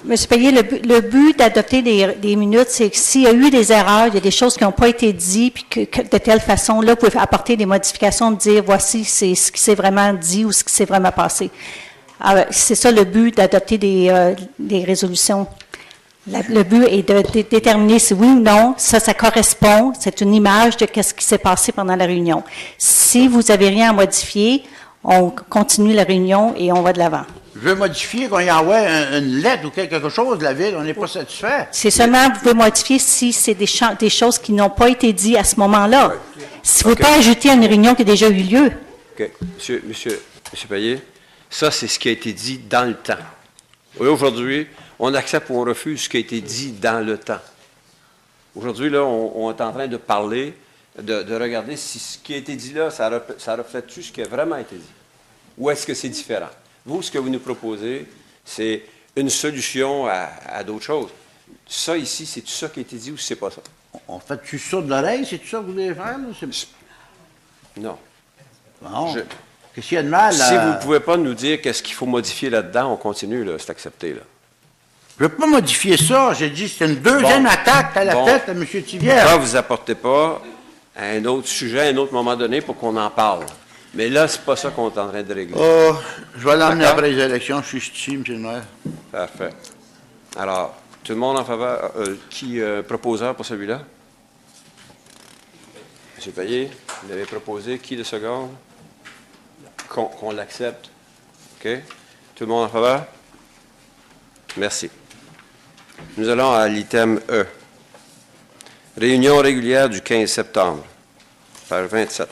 M. Payet, le but d'adopter des minutes, c'est que s'il y a eu des erreurs, il y a des choses qui n'ont pas été dites, puis que de telle façon, là, vous pouvez apporter des modifications, de dire voici c'est ce qui s'est vraiment dit ou ce qui s'est vraiment passé. C'est ça le but d'adopter des résolutions. Le but est de déterminer si oui ou non, ça correspond, c'est une image de ce qui s'est passé pendant la réunion. Si vous n'avez rien à modifier, on continue la réunion et on va de l'avant. Je veux modifier qu'on y envoie une lettre ou quelque chose de la ville, on n'est pas satisfait. C'est seulement, vous pouvez modifier si c'est des choses qui n'ont pas été dites à ce moment-là. Si vous ne pouvez pas ajouter à une réunion qui a déjà eu lieu. OK. Monsieur Payet, ça, c'est ce qui a été dit dans le temps. Aujourd'hui, on accepte ou on refuse ce qui a été dit dans le temps. Aujourd'hui, là, on est en train de parler, de regarder si ce qui a été dit là, ça reflète-tu ce qui a vraiment été dit? Ou est-ce que c'est différent? Vous, ce que vous nous proposez, c'est une solution à d'autres choses. Ça ici, c'est tout ça qui a été dit ou c'est pas ça? On fait-tu ça de l'oreille? C'est tout ça que vous voulez faire? Non. Non. Qu'est-ce qu'il y a de mal? Si vous ne pouvez pas nous dire qu'est-ce qu'il faut modifier là-dedans, on continue, là, c'est accepté. Là. Je ne veux pas modifier ça. J'ai dit que c'est une deuxième attaque à la tête de M. Tivierge. Pourquoi vous apportez pas à un autre sujet, à un autre moment donné, pour qu'on en parle? Mais là, c'est pas ça qu'on est en train de régler. Oh, je vais l'emmener après les élections. Je suis ici, M. le maire. Parfait. Alors, tout le monde en faveur? Proposeur pour celui-là? M. Payet, vous l'avez proposé. Qui de seconde? Qu'on l'accepte. OK? Tout le monde en faveur? Merci. Nous allons à l'item E. Réunion régulière du 15 septembre, page 27.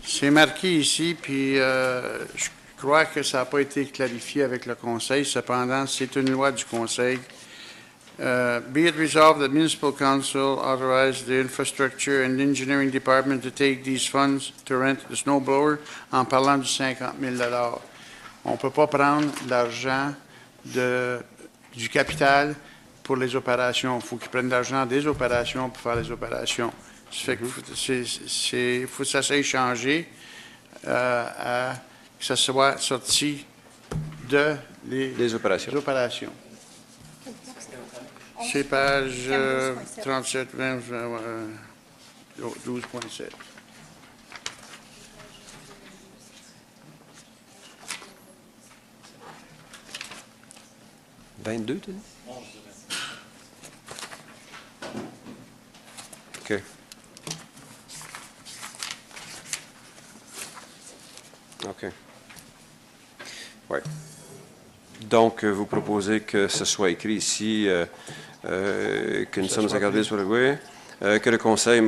C'est marqué ici, puis je crois que ça n'a pas été clarifié avec le Conseil. Cependant, c'est une loi du Conseil. Be it resolved that Municipal Council authorize the Infrastructure and Engineering Department to take these funds to rent the snow blower en parlant du 50 000 $. On ne peut pas prendre l'argent du capital pour les opérations. Il faut qu'ils prennent l'argent des opérations pour faire les opérations. Ça fait que faut que ça soit échangé que ça soit sorti des opérations. C'est page 37, 20, 12.7. « 22, tu dis? OK. OK. Oui. Donc, vous proposez que ce soit écrit ici que nous sommes accordés sur le Gué, que le Conseil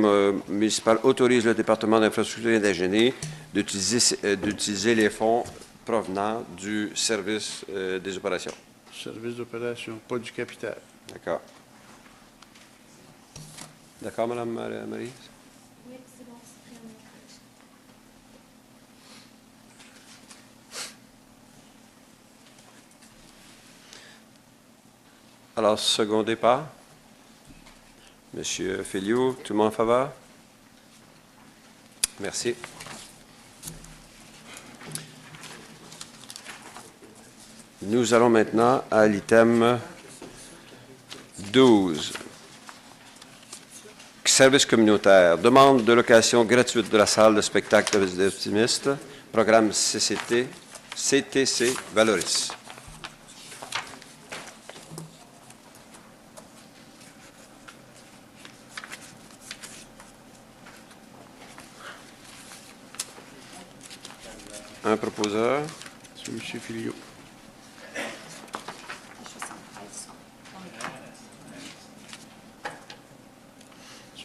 municipal autorise le département d'infrastructure et d'ingénierie d'utiliser les fonds provenant du service des opérations. Service d'opération, pas du capital. D'accord. D'accord, Mme Marie? Oui, c'est bon, c'est très bien. Alors, secondé par M. Filliou. Tout le monde en faveur? Merci. Nous allons maintenant à l'item 12. Service communautaire. Demande de location gratuite de la salle de spectacle des optimistes. Programme CTC Valoris. Un proposeur. C'est M. Filliou.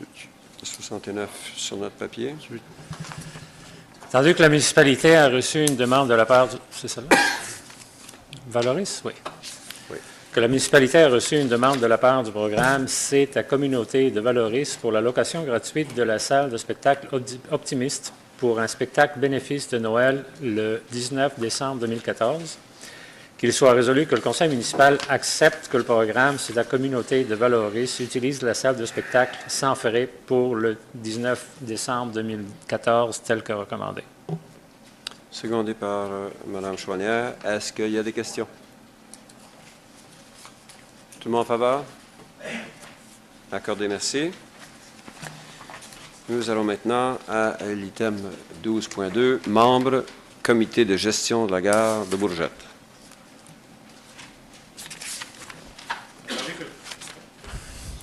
Le 69 sur notre papier. Attendu que la municipalité a reçu une demande de la part du... C'est celle-là? Valoris? Oui. Oui. Que la municipalité a reçu une demande de la part du programme C'est ta communauté de Valoris pour la location gratuite de la salle de spectacle Optimiste pour un spectacle bénéfice de Noël le 19 décembre 2014. Qu'il soit résolu que le conseil municipal accepte que le programme C'est la communauté de Valoris utilise la salle de spectacle sans frais pour le 19 décembre 2014 tel que recommandé. Secondé par Mme Chouanière. Est-ce qu'il y a des questions? Tout le monde en faveur? Accordé, merci. Nous allons maintenant à l'item 12.2, membres, comité de gestion de la gare de Bourgette.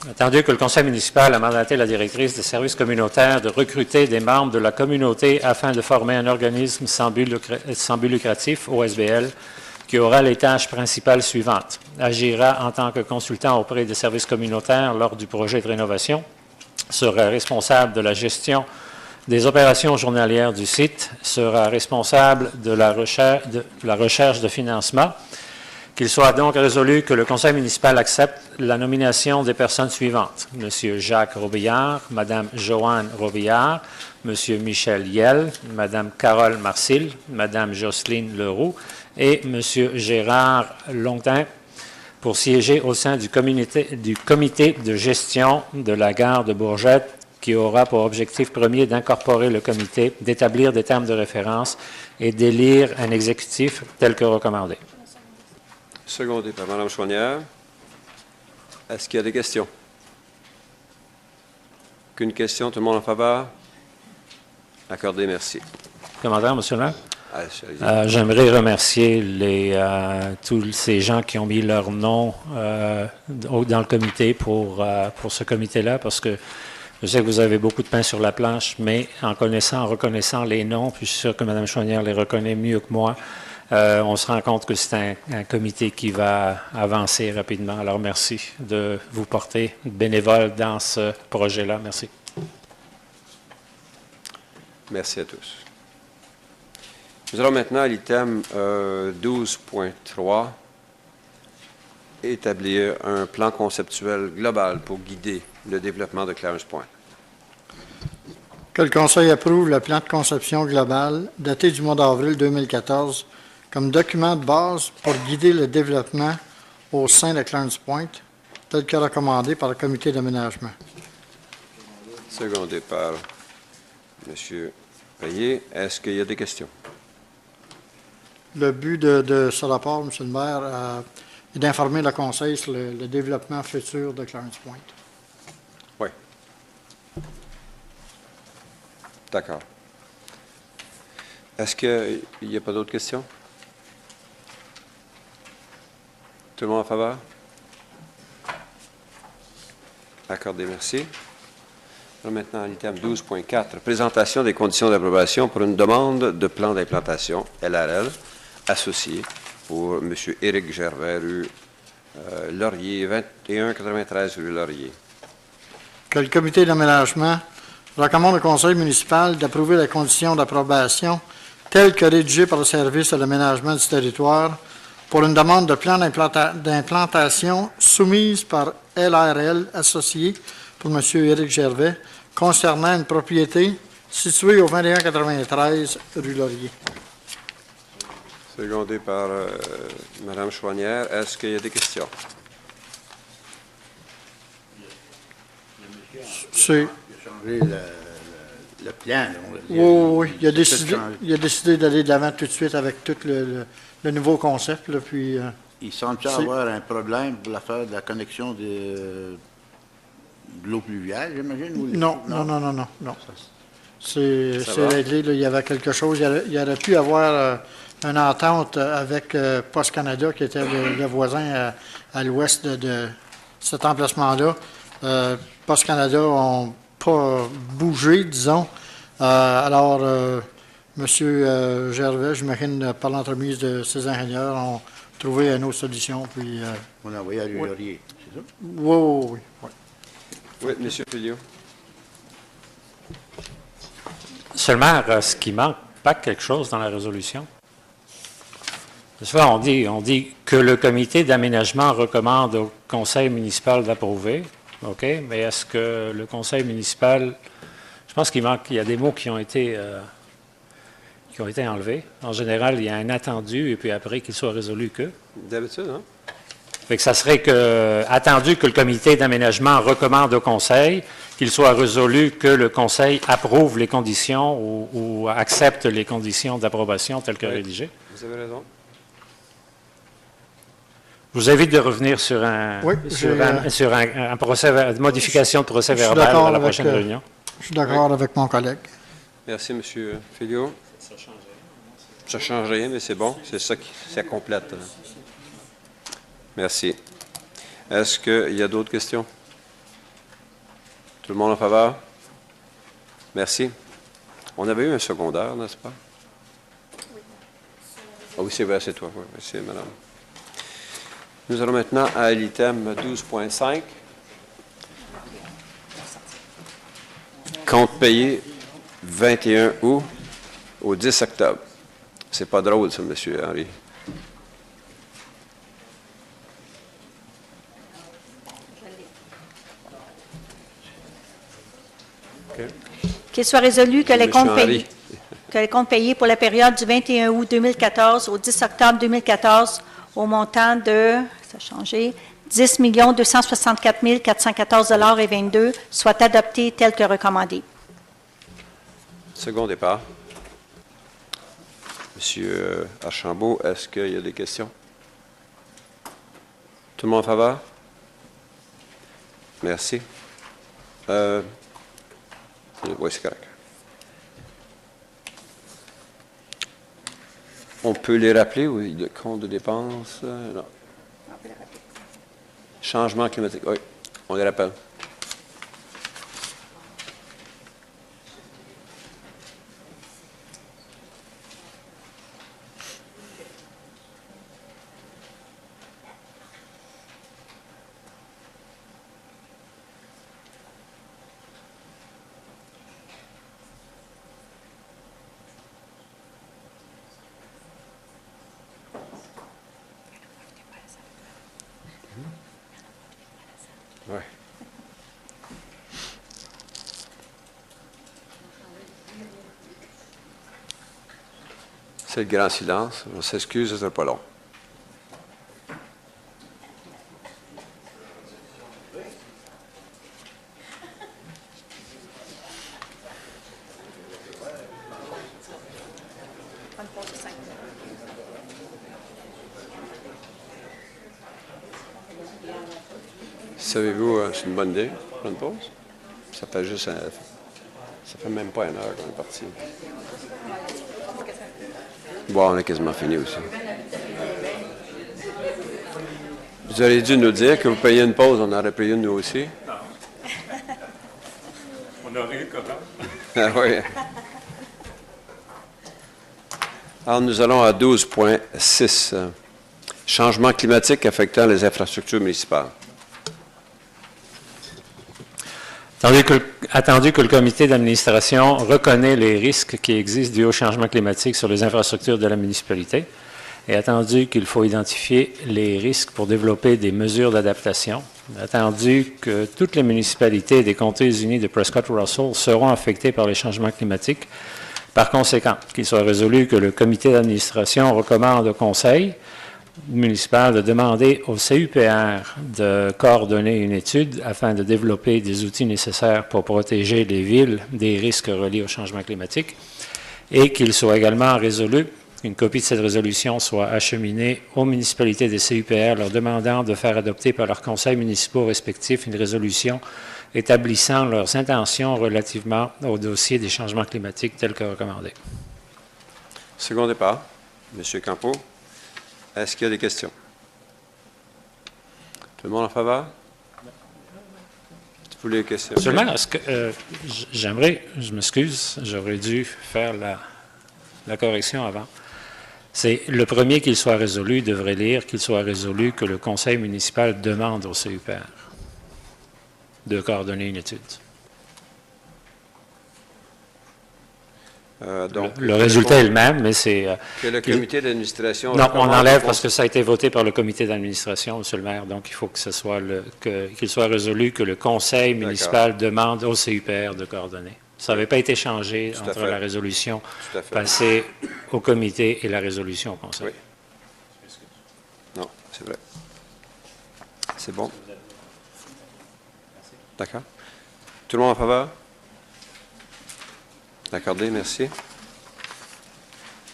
Attendu que le conseil municipal a mandaté la directrice des services communautaires de recruter des membres de la communauté afin de former un organisme sans but lucratif, OSBL, qui aura les tâches principales suivantes. Agira en tant que consultant auprès des services communautaires lors du projet de rénovation, sera responsable de la gestion des opérations journalières du site, sera responsable de la recherche de financement. Qu'il soit donc résolu que le conseil municipal accepte la nomination des personnes suivantes. M. Jacques Robillard, Mme Joanne Robillard, M. Michel Yel, Mme Carole Marcil, Mme Jocelyne Leroux et M. Gérard Longtin pour siéger au sein du comité de gestion de la gare de Bourgette qui aura pour objectif premier d'incorporer le comité, d'établir des termes de référence et d'élire un exécutif tel que recommandé. Secondé par Mme Chouanière. Est-ce qu'il y a des questions? Qu'une question, tout le monde en faveur? Accordé, merci. Commentaire, M. le maire? J'aimerais remercier tous ces gens qui ont mis leur nom dans le comité pour ce comité-là, parce que je sais que vous avez beaucoup de pain sur la planche, mais en reconnaissant les noms, puis je suis sûr que Mme Chouanière les reconnaît mieux que moi, on se rend compte que c'est un comité qui va avancer rapidement. Alors, merci de vous porter bénévole dans ce projet-là. Merci. Merci à tous. Nous allons maintenant à l'item 12.3, établir un plan conceptuel global pour guider le développement de Clarence Point. Que le Conseil approuve le plan de conception global daté du mois d'avril 2014 comme document de base pour guider le développement au sein de Clarence Point, tel que recommandé par le comité d'aménagement. Secondé par M. Payet. Est-ce qu'il y a des questions? Le but de ce rapport, M. le maire, est d'informer le Conseil sur le développement futur de Clarence Point. Oui. D'accord. Est-ce qu'il n'y a pas d'autres questions? Tout le monde en faveur? Accordé, merci. Alors maintenant, à l'item 12.4, présentation des conditions d'approbation pour une demande de plan d'implantation LRL associé pour M. Éric Gervais, rue Laurier, 2193 rue Laurier. Que le comité d'aménagement recommande au conseil municipal d'approuver les conditions d'approbation telles que rédigées par le service de l'aménagement du territoire pour une demande de plan d'implantation soumise par LRL associé pour M. Éric Gervais concernant une propriété située au 2193 rue Laurier. Secondé par Mme Chouanière. Est-ce qu'il y a des questions? C'est... changer le plan. Là, on va dire. Oui, il a C'est décidé, changé. il a décidé d'aller de l'avant tout de suite avec tout le nouveau concept. Là, puis, Il semble c'est- avoir un problème pour l'affaire de la connexion de l'eau pluviale, j'imagine? ou- non. C'est va? réglé. Là, il y avait quelque chose. Il aurait pu avoir une entente avec Post Canada, qui était le voisin à l'ouest de cet emplacement-là. Post Canada n'ont pas bougé, disons. Alors, M. Gervais, j'imagine, par l'entremise de ses ingénieurs, ont trouvé une autre solution. Puis, On a envoyé à l'Urier, c'est ça? oui. Oui, M. Filliot. Seulement, ce qui manque, pas quelque chose dans la résolution. Souvent, on dit que le comité d'aménagement recommande au conseil municipal d'approuver. OK, mais est-ce que le conseil municipal, je pense qu'il y a des mots qui ont été enlevés. En général, il y a un attendu et puis après qu'il soit résolu que. D'habitude, hein? Fait que ça serait attendu que le comité d'aménagement recommande au conseil, qu'il soit résolu que le conseil approuve les conditions ou accepte les conditions d'approbation telles que Oui. rédigées. Vous avez raison. Je vous invite de revenir sur un modification de procès je suis verbal d'accord à la avec, prochaine réunion. Je suis d'accord avec mon collègue. Merci, M. Filliot. Ça ne change rien, mais c'est bon. C'est ça qui ça complète. Merci. Est-ce qu'il y a d'autres questions? Tout le monde en faveur? Merci. On avait eu un secondaire, n'est-ce pas? Ah oui, c'est vrai, c'est toi. Oui, merci, madame. Nous allons maintenant à l'item 12.5. Compte payé 21 août au 10 octobre. C'est pas drôle, ça, M. Henry. OK. Qu'il soit résolu que les Monsieur comptes Henry. payés. Que les comptes payés pour la période du 21 août 2014 au 10 octobre 2014 au montant de, ça a changé, 10 264 414,22 soient adoptés tels que recommandés. Second départ. Monsieur Archambault, est-ce qu'il y a des questions? Tout le monde en faveur? Merci. Oui, c'est correct. On peut les rappeler, oui, le compte de dépenses? Non. Changement climatique, oui, on les rappelle. Oui. C'est le grand silence. On s'excuse, ce ne sera pas long. Savez-vous, c'est une bonne idée, prendre une pause? Ça fait juste ça fait même pas une heure qu'on est parti. Bon, on a quasiment fini aussi. Vous auriez dû nous dire que vous payiez une pause, on aurait payé une nous aussi. On aurait eu comment? Ah oui. Alors, nous allons à 12.6. Changement climatique affectant les infrastructures municipales. Attendu que le comité d'administration reconnaît les risques qui existent dus au changement climatique sur les infrastructures de la municipalité et attendu qu'il faut identifier les risques pour développer des mesures d'adaptation, attendu que toutes les municipalités des comtés unis de Prescott-Russell seront affectées par les changements climatiques, par conséquent, qu'il soit résolu que le comité d'administration recommande au Conseil municipal de demander au CUPR de coordonner une étude afin de développer des outils nécessaires pour protéger les villes des risques reliés au changement climatique et qu'il soit également résolu, une copie de cette résolution soit acheminée aux municipalités des CUPR leur demandant de faire adopter par leurs conseils municipaux respectifs une résolution établissant leurs intentions relativement au dossier des changements climatiques tels que recommandés. Second départ, M. Campeau. Est-ce qu'il y a des questions? Tout le monde en faveur? Vous voulez des questions? Seulement, est-ce que j'aimerais, je m'excuse, j'aurais dû faire la correction avant. C'est le premier qu'il soit résolu devrait lire qu'il soit résolu que le conseil municipal demande au CUPR de coordonner une étude. Donc, le résultat est le même, mais c'est... que le comité d'administration... Non, on enlève parce que ça a été voté par le comité d'administration, M. le maire, donc il faut que ce soit qu'il soit résolu que le conseil municipal demande au CUPR de coordonner. Ça n'avait pas été changé entre la résolution passée au comité et la résolution au conseil. Oui. Non, c'est vrai. C'est bon. D'accord. Tout le monde en faveur? Accordé, merci.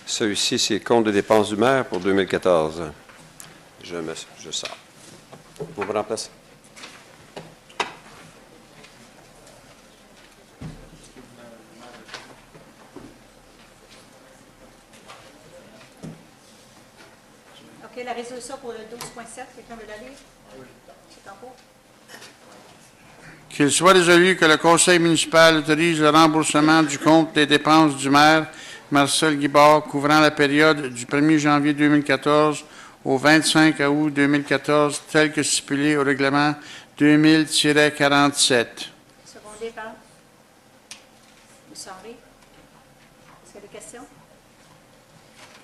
Celui-ci, c'est compte de dépenses du maire pour 2014. Je sors. Vous me remplacez. OK, la résolution pour le 12.7, quelqu'un veut la lire? Oui. C'est en cours. Qu'il soit résolu que le conseil municipal autorise le remboursement du compte des dépenses du maire Marcel Guibard couvrant la période du 1er janvier 2014 au 25 août 2014 tel que stipulé au règlement 2000-47. Secondé par M. Henry. Est-ce qu'il y a des questions?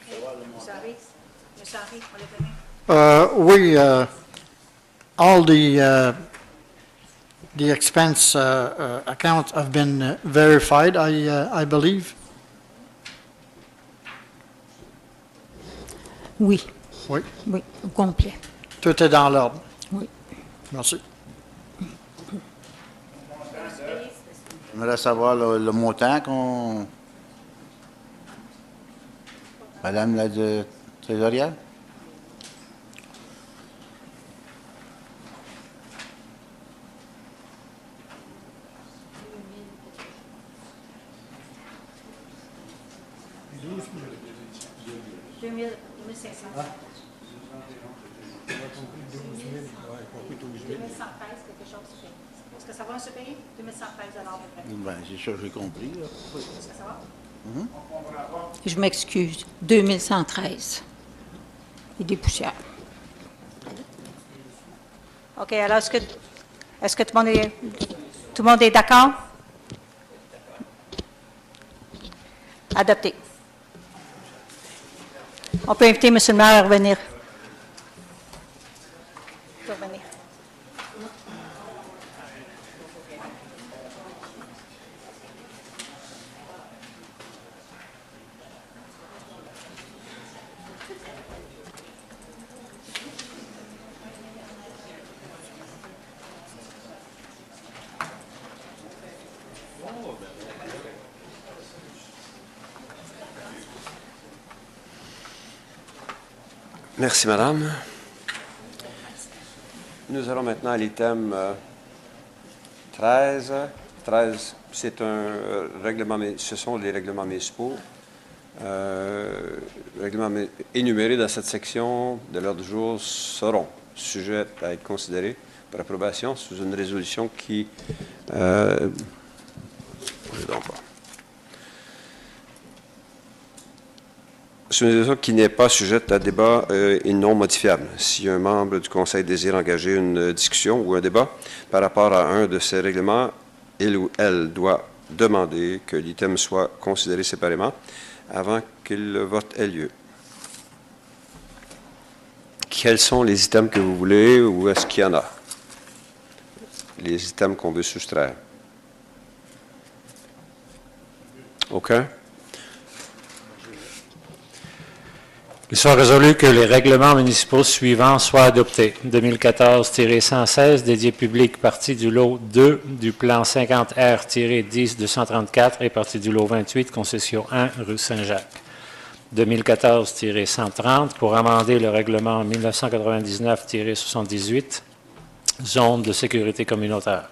M. Henry. M. Henry, on l'a donné. Oui, all the expense accounts have been verified, I believe. Oui. Oui. Oui, au complet. Tout est dans l'ordre. Oui. Merci. J'aimerais savoir le montant qu'on... Madame la trésorière? Est-ce que ça va se payer? 2113 à peu près. Bien, c'est ça, j'ai compris. Là. Est-ce que ça va? Je m'excuse. 2113. Et des poussières. OK, alors est-ce que tout le monde est d'accord? Adopté. On peut inviter M. le maire à revenir. Merci, Madame. Nous allons maintenant à l'item 13. 13, c'est un règlement, ce sont les règlements municipaux. Règlements énumérés dans cette section de l'ordre du jour seront sujets à être considérés pour approbation sous une résolution qui... C'est une résolution qui n'est pas sujette à débat et non modifiable. Si un membre du Conseil désire engager une discussion ou un débat par rapport à un de ces règlements, il ou elle doit demander que l'item soit considéré séparément avant que le vote ait lieu. Quels sont les items que vous voulez ou est-ce qu'il y en a? Les items qu'on veut soustraire. Aucun? Il soit résolu que les règlements municipaux suivants soient adoptés. 2014-116, dédié public, partie du lot 2 du plan 50R-10-234 et partie du lot 28, concession 1, rue Saint-Jacques. 2014-130, pour amender le règlement 1999-78, zone de sécurité communautaire.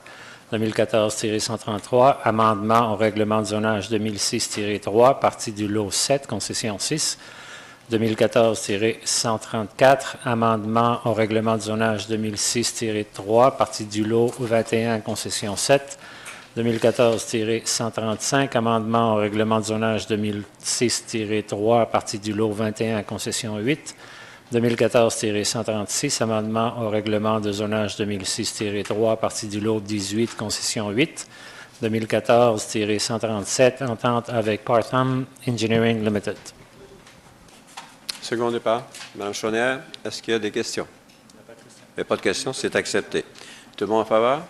2014-133, amendement au règlement de zonage 2006-3, partie du lot 7, concession 6. 2014-134, amendement au règlement de zonage 2006-3, partie du lot 21, concession 7. 2014-135, amendement au règlement de zonage 2006-3, partie du lot 21, concession 8. 2014-136, amendement au règlement de zonage 2006-3, partie du lot 18, concession 8. 2014-137, entente avec Partham Engineering Limited. Second départ. Mme Chaunière, est-ce qu'il y a des questions? Il n'y a pas de questions, c'est accepté. Tout le monde en faveur?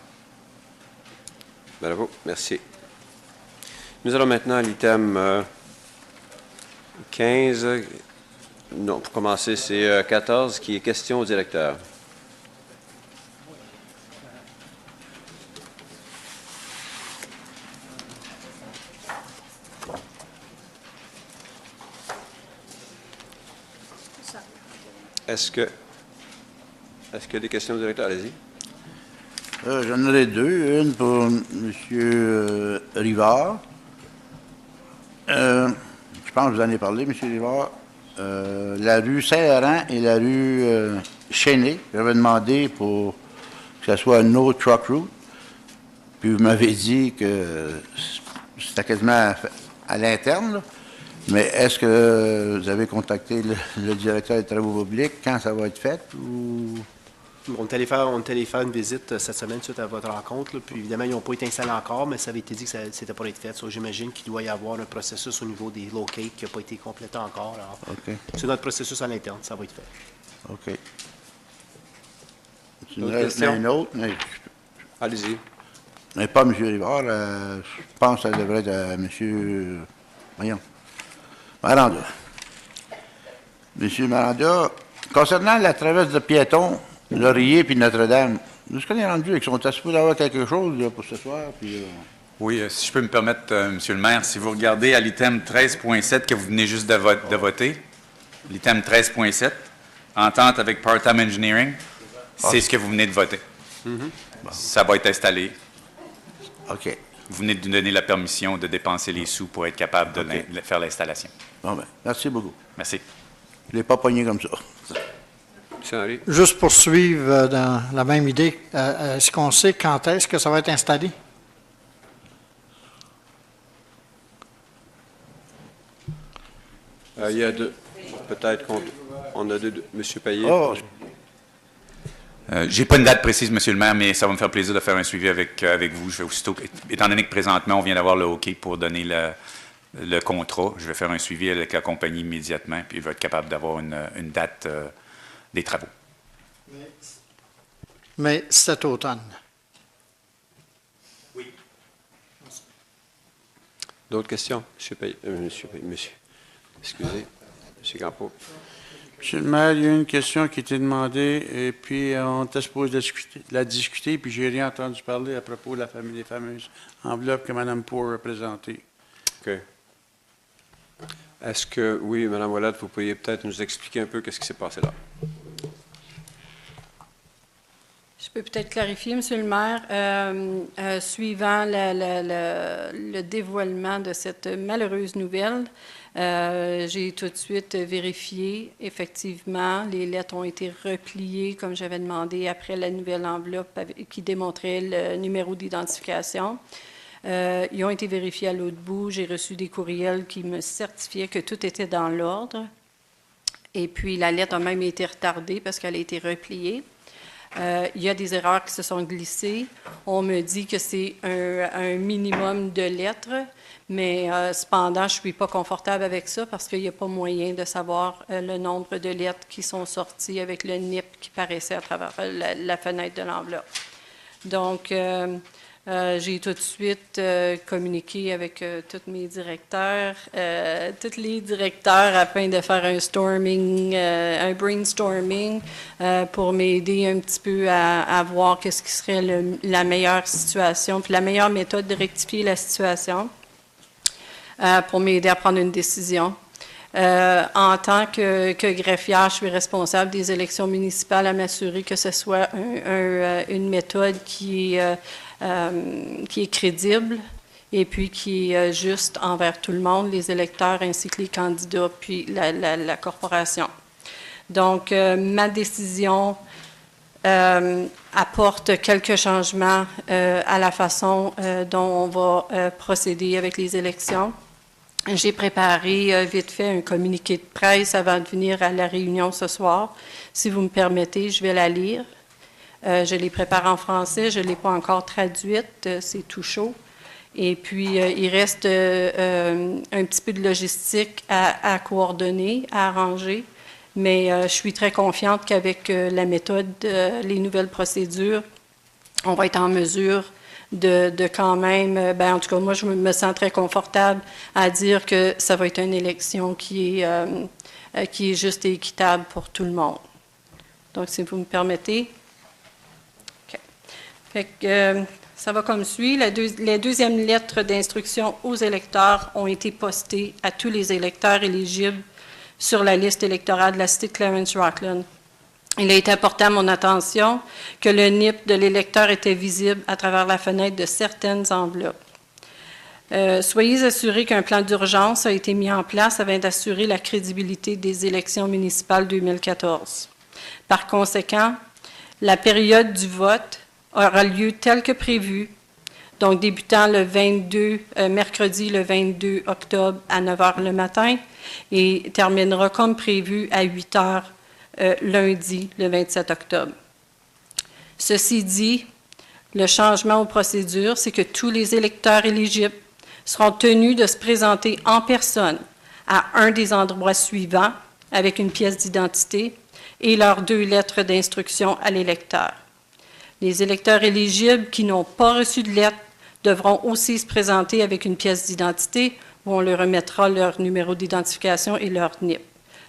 Bravo, merci. Nous allons maintenant à l'item 15. Non, pour commencer, c'est 14 qui est question au directeur. Est-ce qu'il y a des questions au directeur? Allez-y. J'en aurais deux. Une pour M. Rivard. Je pense que vous en avez parlé, M. Rivard. La rue Saint-Laurent et la rue Chénet, j'avais demandé pour que ce soit un no truck route. Puis vous m'avez dit que c'était quasiment à l'interne, là. Mais est-ce que vous avez contacté le directeur des travaux publics quand ça va être fait? Ou... On est allé faire une visite cette semaine suite à votre rencontre. Là, puis évidemment, ils n'ont pas été installés encore, mais ça avait été dit que ça n'était pas été fait. So, j'imagine qu'il doit y avoir un processus au niveau des locates qui n'a pas été complété encore. Alors, c'est notre processus à l'interne, ça va être fait. OK. Une autre, mais... Allez-y. Mais pas M. Rivard. Je pense que ça devrait être M. Voyons. Maranda. Monsieur Maranda, concernant la traverse de piétons, Laurier puis Notre-Dame, est-ce qu'on est rendu et qu'ils sont supposés d'avoir quelque chose là, pour ce soir? Puis, Oui, si je peux me permettre, Monsieur le maire, si vous regardez à l'item 13.7 que vous venez juste de voter, l'item 13.7, entente avec Partham Engineering, c'est ce que vous venez de voter. Ça va être installé. OK. Vous venez de nous donner la permission de dépenser les sous pour être capable de faire l'installation. Bon, ben, merci beaucoup. Merci. Je ne l'ai pas pogné comme ça. Juste pour suivre dans la même idée, est-ce qu'on sait quand est-ce que ça va être installé? Il y a deux. Peut-être qu'on a deux. Monsieur Payet. Oh. J'ai pas une date précise, Monsieur le maire, mais ça va me faire plaisir de faire un suivi avec vous. Je vais aussitôt, étant donné que présentement, on vient d'avoir le OK pour donner le contrat, je vais faire un suivi avec la compagnie immédiatement, puis je vais être capable d'avoir une date des travaux. Mais cet automne. Oui. D'autres questions? Monsieur Payet. Monsieur. Excusez. Monsieur Campeau. Monsieur le maire, il y a une question qui a été demandée, et puis on était supposé la discuter, puis j'ai rien entendu parler à propos de des fameuses enveloppes que Mme Poore a présentées. OK. Est-ce que, oui, Mme Ouellette, vous pourriez peut-être nous expliquer un peu ce qui s'est passé là? Je peux peut-être clarifier, Monsieur le maire. Suivant le dévoilement de cette malheureuse nouvelle, j'ai tout de suite vérifié. Effectivement, les lettres ont été repliées, comme j'avais demandé, après la nouvelle enveloppe qui démontrait le numéro d'identification. Ils ont été vérifiés à l'autre bout. J'ai reçu des courriels qui me certifiaient que tout était dans l'ordre. Et puis, la lettre a même été retardée parce qu'elle a été repliée. Il y a des erreurs qui se sont glissées. On me dit que c'est un minimum de lettres, mais cependant, je ne suis pas confortable avec ça parce qu'il n'y a pas moyen de savoir le nombre de lettres qui sont sorties avec le NIP qui paraissait à travers la fenêtre de l'enveloppe. Donc, J'ai tout de suite communiqué avec tous mes directeurs, tous les directeurs afin de faire un brainstorming pour m'aider un petit peu à voir qu'est-ce qui serait la meilleure situation, puis la meilleure méthode de rectifier la situation pour m'aider à prendre une décision. En tant que greffière, je suis responsable des élections municipales à m'assurer que ce soit une méthode qui est crédible et puis qui est juste envers tout le monde, les électeurs ainsi que les candidats, puis la corporation. Donc, ma décision apporte quelques changements à la façon dont on va procéder avec les élections. J'ai préparé vite fait un communiqué de presse avant de venir à la réunion ce soir. Si vous me permettez, je vais la lire. Je l'ai préparée en français, je ne l'ai pas encore traduite, c'est tout chaud. Et puis, il reste un petit peu de logistique à coordonner, à arranger. Mais je suis très confiante qu'avec la méthode, les nouvelles procédures, on va être en mesure de quand même, en tout cas, moi, je me sens très confortable à dire que ça va être une élection qui est juste et équitable pour tout le monde. Donc, si vous me permettez. OK. Fait que, ça va comme suit. Les deuxièmes lettres d'instruction aux électeurs ont été postées à tous les électeurs éligibles sur la liste électorale de la cité de Clarence-Rockland. Il a été apporté à mon attention que le NIP de l'électeur était visible à travers la fenêtre de certaines enveloppes. Soyez assurés qu'un plan d'urgence a été mis en place afin d'assurer la crédibilité des élections municipales 2014. Par conséquent, la période du vote aura lieu tel que prévu, donc débutant mercredi le 22 octobre à 9 h le matin et terminera comme prévu à 8 h lundi, le 27 octobre. Ceci dit, le changement aux procédures, c'est que tous les électeurs éligibles seront tenus de se présenter en personne à un des endroits suivants avec une pièce d'identité et leurs 2 lettres d'instruction à l'électeur. Les électeurs éligibles qui n'ont pas reçu de lettre devront aussi se présenter avec une pièce d'identité où on leur remettra leur numéro d'identification et leur NIP.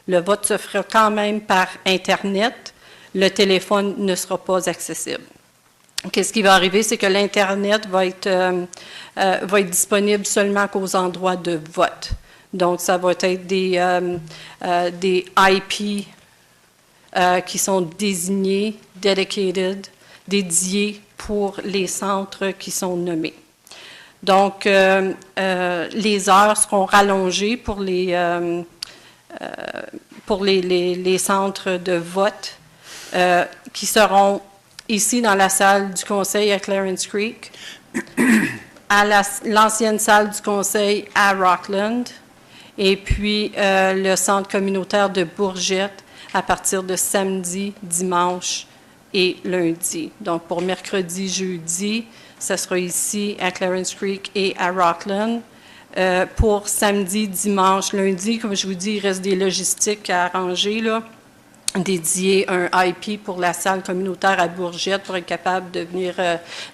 Le vote se fera quand même par Internet. Le téléphone ne sera pas accessible. Qu'est-ce qui va arriver? C'est que l'Internet va être disponible seulement qu'aux endroits de vote. Donc, ça va être des IP qui sont désignés, dedicated, dédiés pour les centres qui sont nommés. Donc, les heures seront rallongées pour les centres de vote qui seront ici dans la salle du conseil à Clarence Creek, à l'ancienne salle du conseil à Rockland, et puis le centre communautaire de Bourgette à partir de samedi, dimanche et lundi. Donc, pour mercredi, jeudi, ça sera ici à Clarence Creek et à Rockland. Pour samedi, dimanche, lundi, comme je vous dis, il reste des logistiques à arranger, là, dédier un IP pour la salle communautaire à Bourgette pour être capable de venir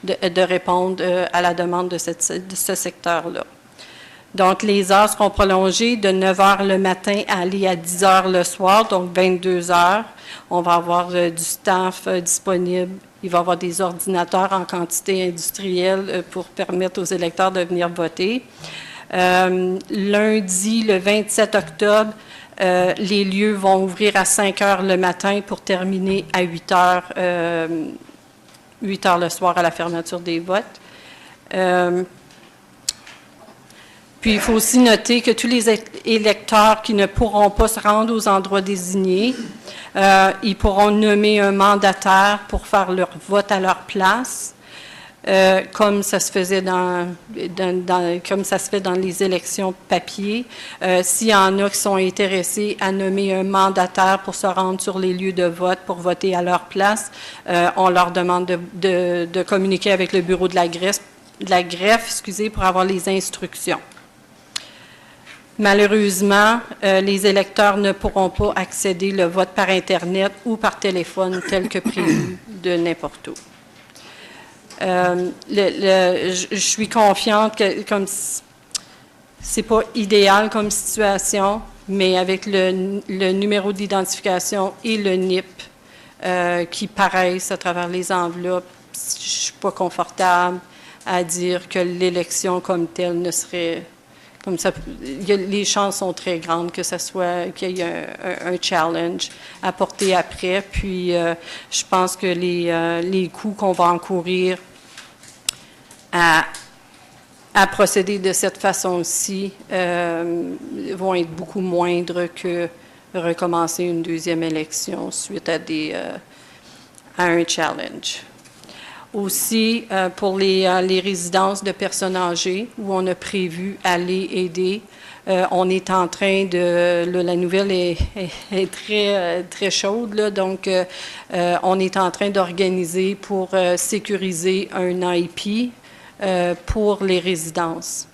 de répondre à la demande de ce secteur-là. Donc, les heures seront prolongées de 9 h le matin à aller à 10 h le soir, donc 22 h. On va avoir du staff disponible. Il va y avoir des ordinateurs en quantité industrielle pour permettre aux électeurs de venir voter. Lundi, le 27 octobre, les lieux vont ouvrir à 5 h le matin pour terminer à 8 h le soir à la fermeture des votes. Puis, il faut aussi noter que tous les électeurs qui ne pourront pas se rendre aux endroits désignés, ils pourront nommer un mandataire pour faire leur vote à leur place, comme ça se faisait comme ça se fait dans les élections papier. S'il y en a qui sont intéressés à nommer un mandataire pour se rendre sur les lieux de vote pour voter à leur place, on leur demande de communiquer avec le bureau de la greffe, pour avoir les instructions. Malheureusement, les électeurs ne pourront pas accéder au vote par Internet ou par téléphone tel que prévu de n'importe où. Je suis confiante que c'est pas idéal comme situation, mais avec le numéro d'identification et le NIP qui paraissent à travers les enveloppes, je suis pas confortable à dire que l'élection comme telle ne serait comme ça. Les chances sont très grandes que ça soit qu'il y ait un challenge à porter après. Puis je pense que les coûts qu'on va encourir à procéder de cette façon-ci vont être beaucoup moindres que recommencer une deuxième élection suite à un challenge. Aussi, pour les résidences de personnes âgées, où on a prévu aller aider, on est en train de... la nouvelle est très, très chaude, là, donc on est en train d'organiser pour sécuriser un IP pour les résidences.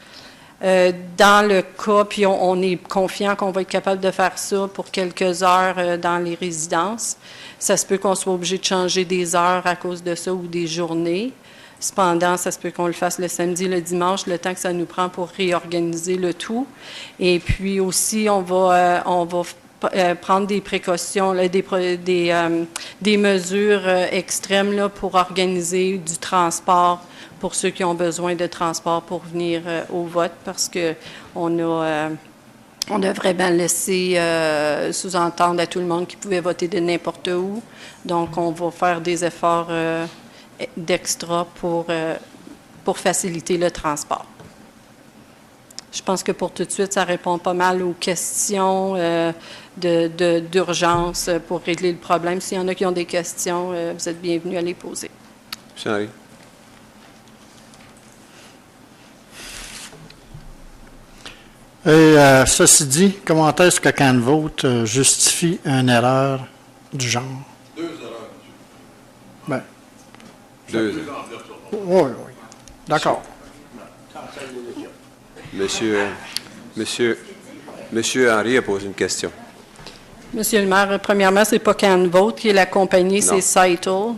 Dans le cas, puis on est confiant qu'on va être capable de faire ça pour quelques heures dans les résidences. Ça se peut qu'on soit obligé de changer des heures à cause de ça ou des journées. Cependant, ça se peut qu'on le fasse le samedi, le dimanche, le temps que ça nous prend pour réorganiser le tout. Et puis aussi, on va prendre des précautions, là, des mesures extrêmes là, pour organiser du transport pour ceux qui ont besoin de transport pour venir au vote, parce que on a vraiment laissé sous-entendre à tout le monde qu'ils pouvaient voter de n'importe où. Donc, on va faire des efforts d'extra pour faciliter le transport. Je pense que pour tout de suite, ça répond pas mal aux questions d'urgence pour régler le problème. S'il y en a qui ont des questions, vous êtes bienvenus à les poser. M. Henry. Et ceci dit, comment est-ce que CanVote justifie une erreur du genre? 2 erreurs, Ben, 2 erreurs. Oui, oui. D'accord. Monsieur Henry a posé une question. Monsieur le maire, premièrement, c'est pas CanVote qui est la compagnie, c'est Cytle.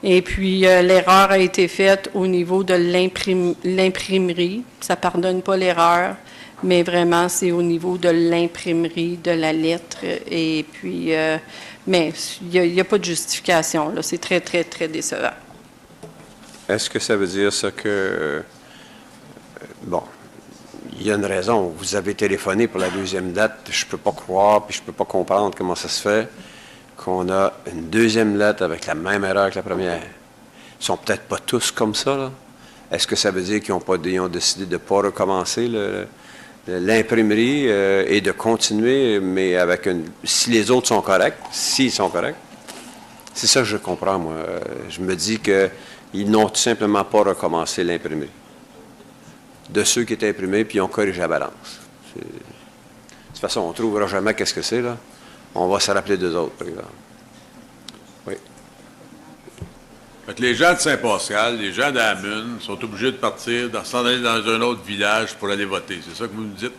Et puis, l'erreur a été faite au niveau de l'imprimerie. Ça ne pardonne pas l'erreur, mais vraiment, c'est au niveau de l'imprimerie de la lettre. Et puis, mais il n'y a pas de justification, là. C'est très, très, très décevant. Est-ce que ça veut dire ça que... bon, il y a une raison. Vous avez téléphoné pour la deuxième date. Je ne peux pas croire, puis je ne peux pas comprendre comment ça se fait qu'on a une deuxième lettre avec la même erreur que la première. Ils ne sont peut-être pas tous comme ça, là. Est-ce que ça veut dire qu'ils ont décidé de ne pas recommencer l'imprimerie et de continuer, mais avec si les autres sont corrects, s'ils sont corrects? C'est ça que je comprends, moi. Je me dis qu'ils n'ont tout simplement pas recommencé l'imprimerie. De ceux qui étaient imprimés, puis ils ont corrigé la balance. De toute façon, on ne trouvera jamais qu'est-ce que c'est, là. On va se rappeler d'eux autres, par exemple. Oui. Fait que les gens de Saint-Pascal, les gens d'Hamon sont obligés de partir, s'en aller dans un autre village pour aller voter. C'est ça que vous nous dites?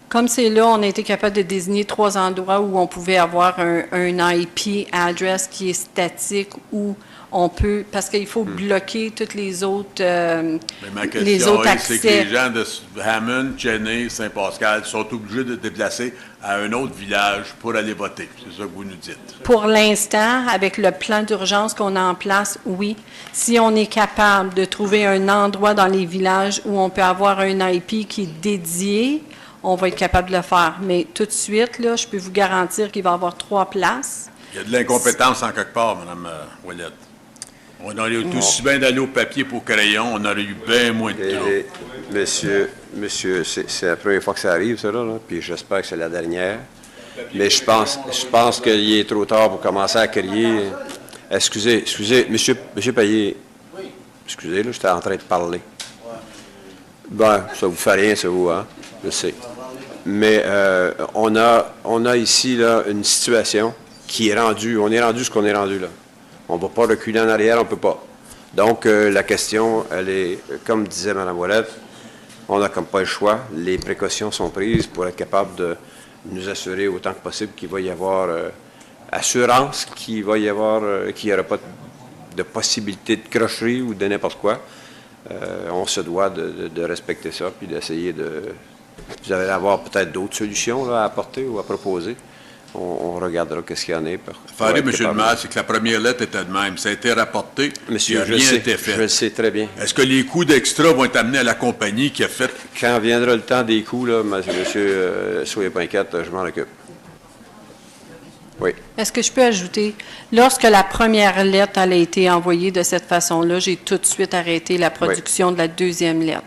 Comme c'est là, on a été capable de désigner 3 endroits où on pouvait avoir un IP address qui est statique, où on peut, parce qu'il faut bloquer toutes les autres Mais ma question c'est que les gens de Hamon, Cheney, Saint-Pascal sont obligés de se déplacer à un autre village pour aller voter. C'est ça que vous nous dites. Pour l'instant, avec le plan d'urgence qu'on a en place, oui. Si on est capable de trouver un endroit dans les villages où on peut avoir un IP qui est dédié, on va être capable de le faire. Mais tout de suite, là, je peux vous garantir qu'il va y avoir 3 places. Il y a de l'incompétence en quelque part, Mme Ouellette. On aurait eu aussi bien d'aller au papier pour crayon, on aurait eu bien moins de temps. Monsieur, c'est la première fois que ça arrive, ça, là, puis j'espère que c'est la dernière. Mais je pense qu'il est trop tard pour commencer à crier. Excusez, monsieur Payet. Oui. Excusez, là, j'étais en train de parler. Ben, ça vous fait rien, ça vous, hein? Je sais. Mais on a ici, là, une situation qui est rendue, on est rendu ce qu'on est rendu, là. On ne va pas reculer en arrière, on ne peut pas. Donc, la question, elle est, comme disait Mme Ouellette, on n'a comme pas le choix. Les précautions sont prises pour être capable de nous assurer autant que possible qu'il va y avoir assurance, qu'il n'y aura pas de possibilités de crocherie ou de n'importe quoi, on se doit de respecter ça, puis d'essayer de... Vous allez avoir peut-être d'autres solutions là, à apporter ou à proposer. On regardera qu'est-ce qu'il y en a. Faré, M. le maire, c'est que la première lettre était de même. Ça a été rapporté, Monsieur, rien n'a été fait. Je le sais très bien. Est-ce que les coûts d'extra vont être amenés à la compagnie qui a fait... Quand viendra le temps des coûts, là, monsieur, soyez pas inquiète, je m'en occupe. Oui. Est-ce que je peux ajouter, lorsque la première lettre a été envoyée de cette façon-là, j'ai tout de suite arrêté la production de la deuxième lettre.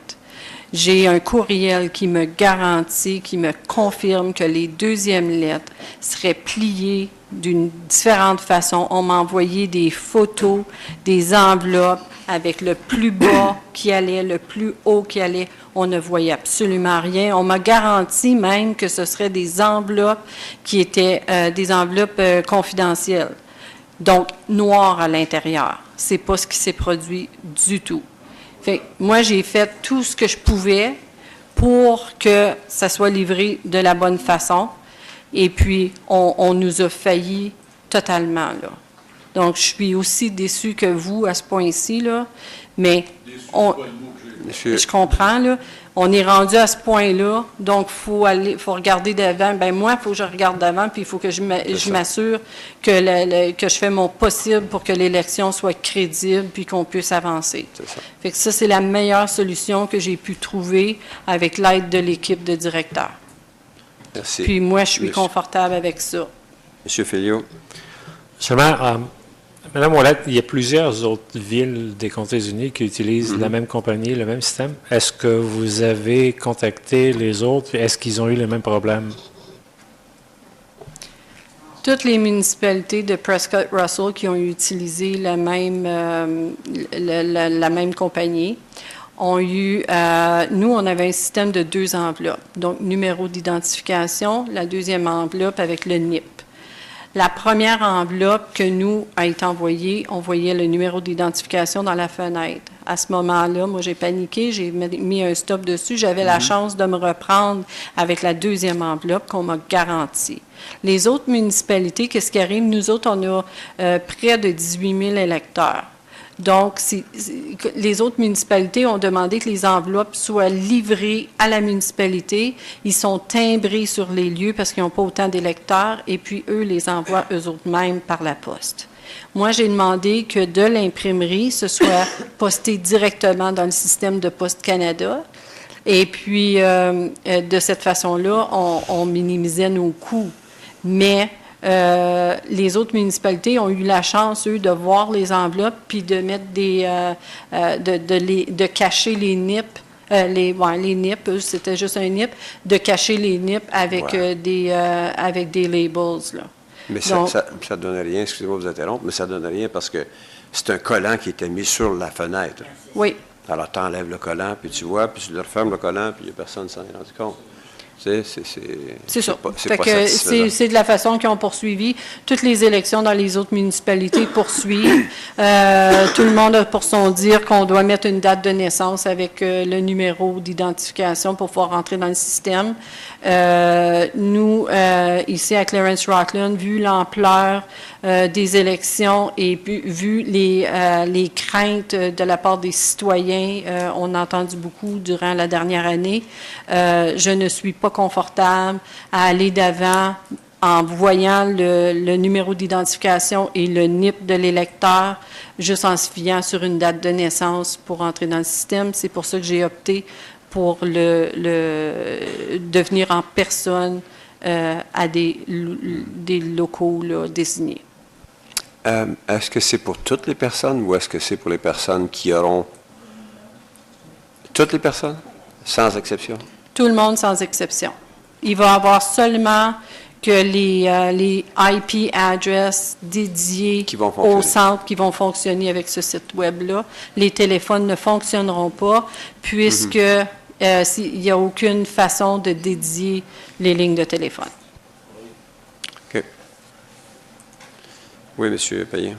J'ai un courriel qui me garantit, qui me confirme que les deuxièmes lettres seraient pliées d'une différente façon. On m'a envoyé des photos, des enveloppes avec le plus bas qui allait, le plus haut qui allait. On ne voyait absolument rien. On m'a garanti même que ce seraient des enveloppes qui étaient des enveloppes confidentielles. Donc, noires à l'intérieur. C'est pas ce qui s'est produit du tout. Fait que moi, j'ai fait tout ce que je pouvais pour que ça soit livré de la bonne façon. Et puis, on nous a failli totalement, là. Donc, je suis aussi déçue que vous, à ce point-ci, là. Mais je comprends, là. On est rendu à ce point-là, donc il faut regarder devant. Ben moi, il faut que je regarde devant, puis il faut que je m'assure que, que je fais mon possible pour que l'élection soit crédible, puis qu'on puisse avancer. Fait que ça, c'est la meilleure solution que j'ai pu trouver avec l'aide de l'équipe de directeurs. Merci. Puis moi, je suis confortable avec ça. Monsieur Filliot. Seulement, Madame Ouellette, il y a plusieurs autres villes des Comtés-Unis qui utilisent la même compagnie, le même système. Est-ce que vous avez contacté les autres? Est-ce qu'ils ont eu les mêmes problèmes? Toutes les municipalités de Prescott-Russell qui ont utilisé la même compagnie ont eu... nous, on avait un système de 2 enveloppes. Donc, numéro d'identification, la deuxième enveloppe avec le NIP. La première enveloppe que nous a été envoyée, on voyait le numéro d'identification dans la fenêtre. À ce moment-là, moi, j'ai paniqué, j'ai mis un stop dessus. J'avais la chance de me reprendre avec la deuxième enveloppe qu'on m'a garantie. Les autres municipalités, qu'est-ce qui arrive? Nous autres, on a près de 18 000 électeurs. Donc, les autres municipalités ont demandé que les enveloppes soient livrées à la municipalité. Ils sont timbrés sur les lieux parce qu'ils n'ont pas autant d'électeurs et puis eux les envoient eux-mêmes par la poste. Moi, j'ai demandé que de l'imprimerie, ce soit posté directement dans le système de Poste Canada. Et puis, de cette façon-là, on minimisait nos coûts. Mais les autres municipalités ont eu la chance, eux, de voir les enveloppes puis de mettre de cacher les NIP, les NIP, eux, c'était juste un NIP, de cacher les NIP avec, avec des labels, là. Mais ça ne donne rien, excusez-moi de vous interrompre, mais ça ne donne rien parce que c'est un collant qui était mis sur la fenêtre. Oui. Alors, tu enlèves le collant, puis tu vois, puis tu le refermes le collant, puis personne ne s'en est rendu compte. C'est ça. C'est de la façon qu'ils ont poursuivi. Toutes les élections dans les autres municipalités poursuivent. Tout le monde a pour son dire qu'on doit mettre une date de naissance avec le numéro d'identification pour pouvoir rentrer dans le système. Nous, ici à Clarence-Rockland, vu l'ampleur des élections et vu les craintes de la part des citoyens, on a entendu beaucoup durant la dernière année, je ne suis pas confortable à aller d'avant en voyant le numéro d'identification et le NIP de l'électeur, juste en se fiant sur une date de naissance pour entrer dans le système. C'est pour ça que j'ai opté pour devenir en personne à des locaux là, désignés. Est-ce que c'est pour toutes les personnes ou est-ce que c'est pour les personnes qui auront... Toutes les personnes, sans exception? Tout le monde sans exception. Il va y avoir seulement que les IP address dédiés au centre qui vont fonctionner avec ce site Web-là. Les téléphones ne fonctionneront pas puisque il n'y a aucune façon de dédier les lignes de téléphone. OK. Oui, M. Payen.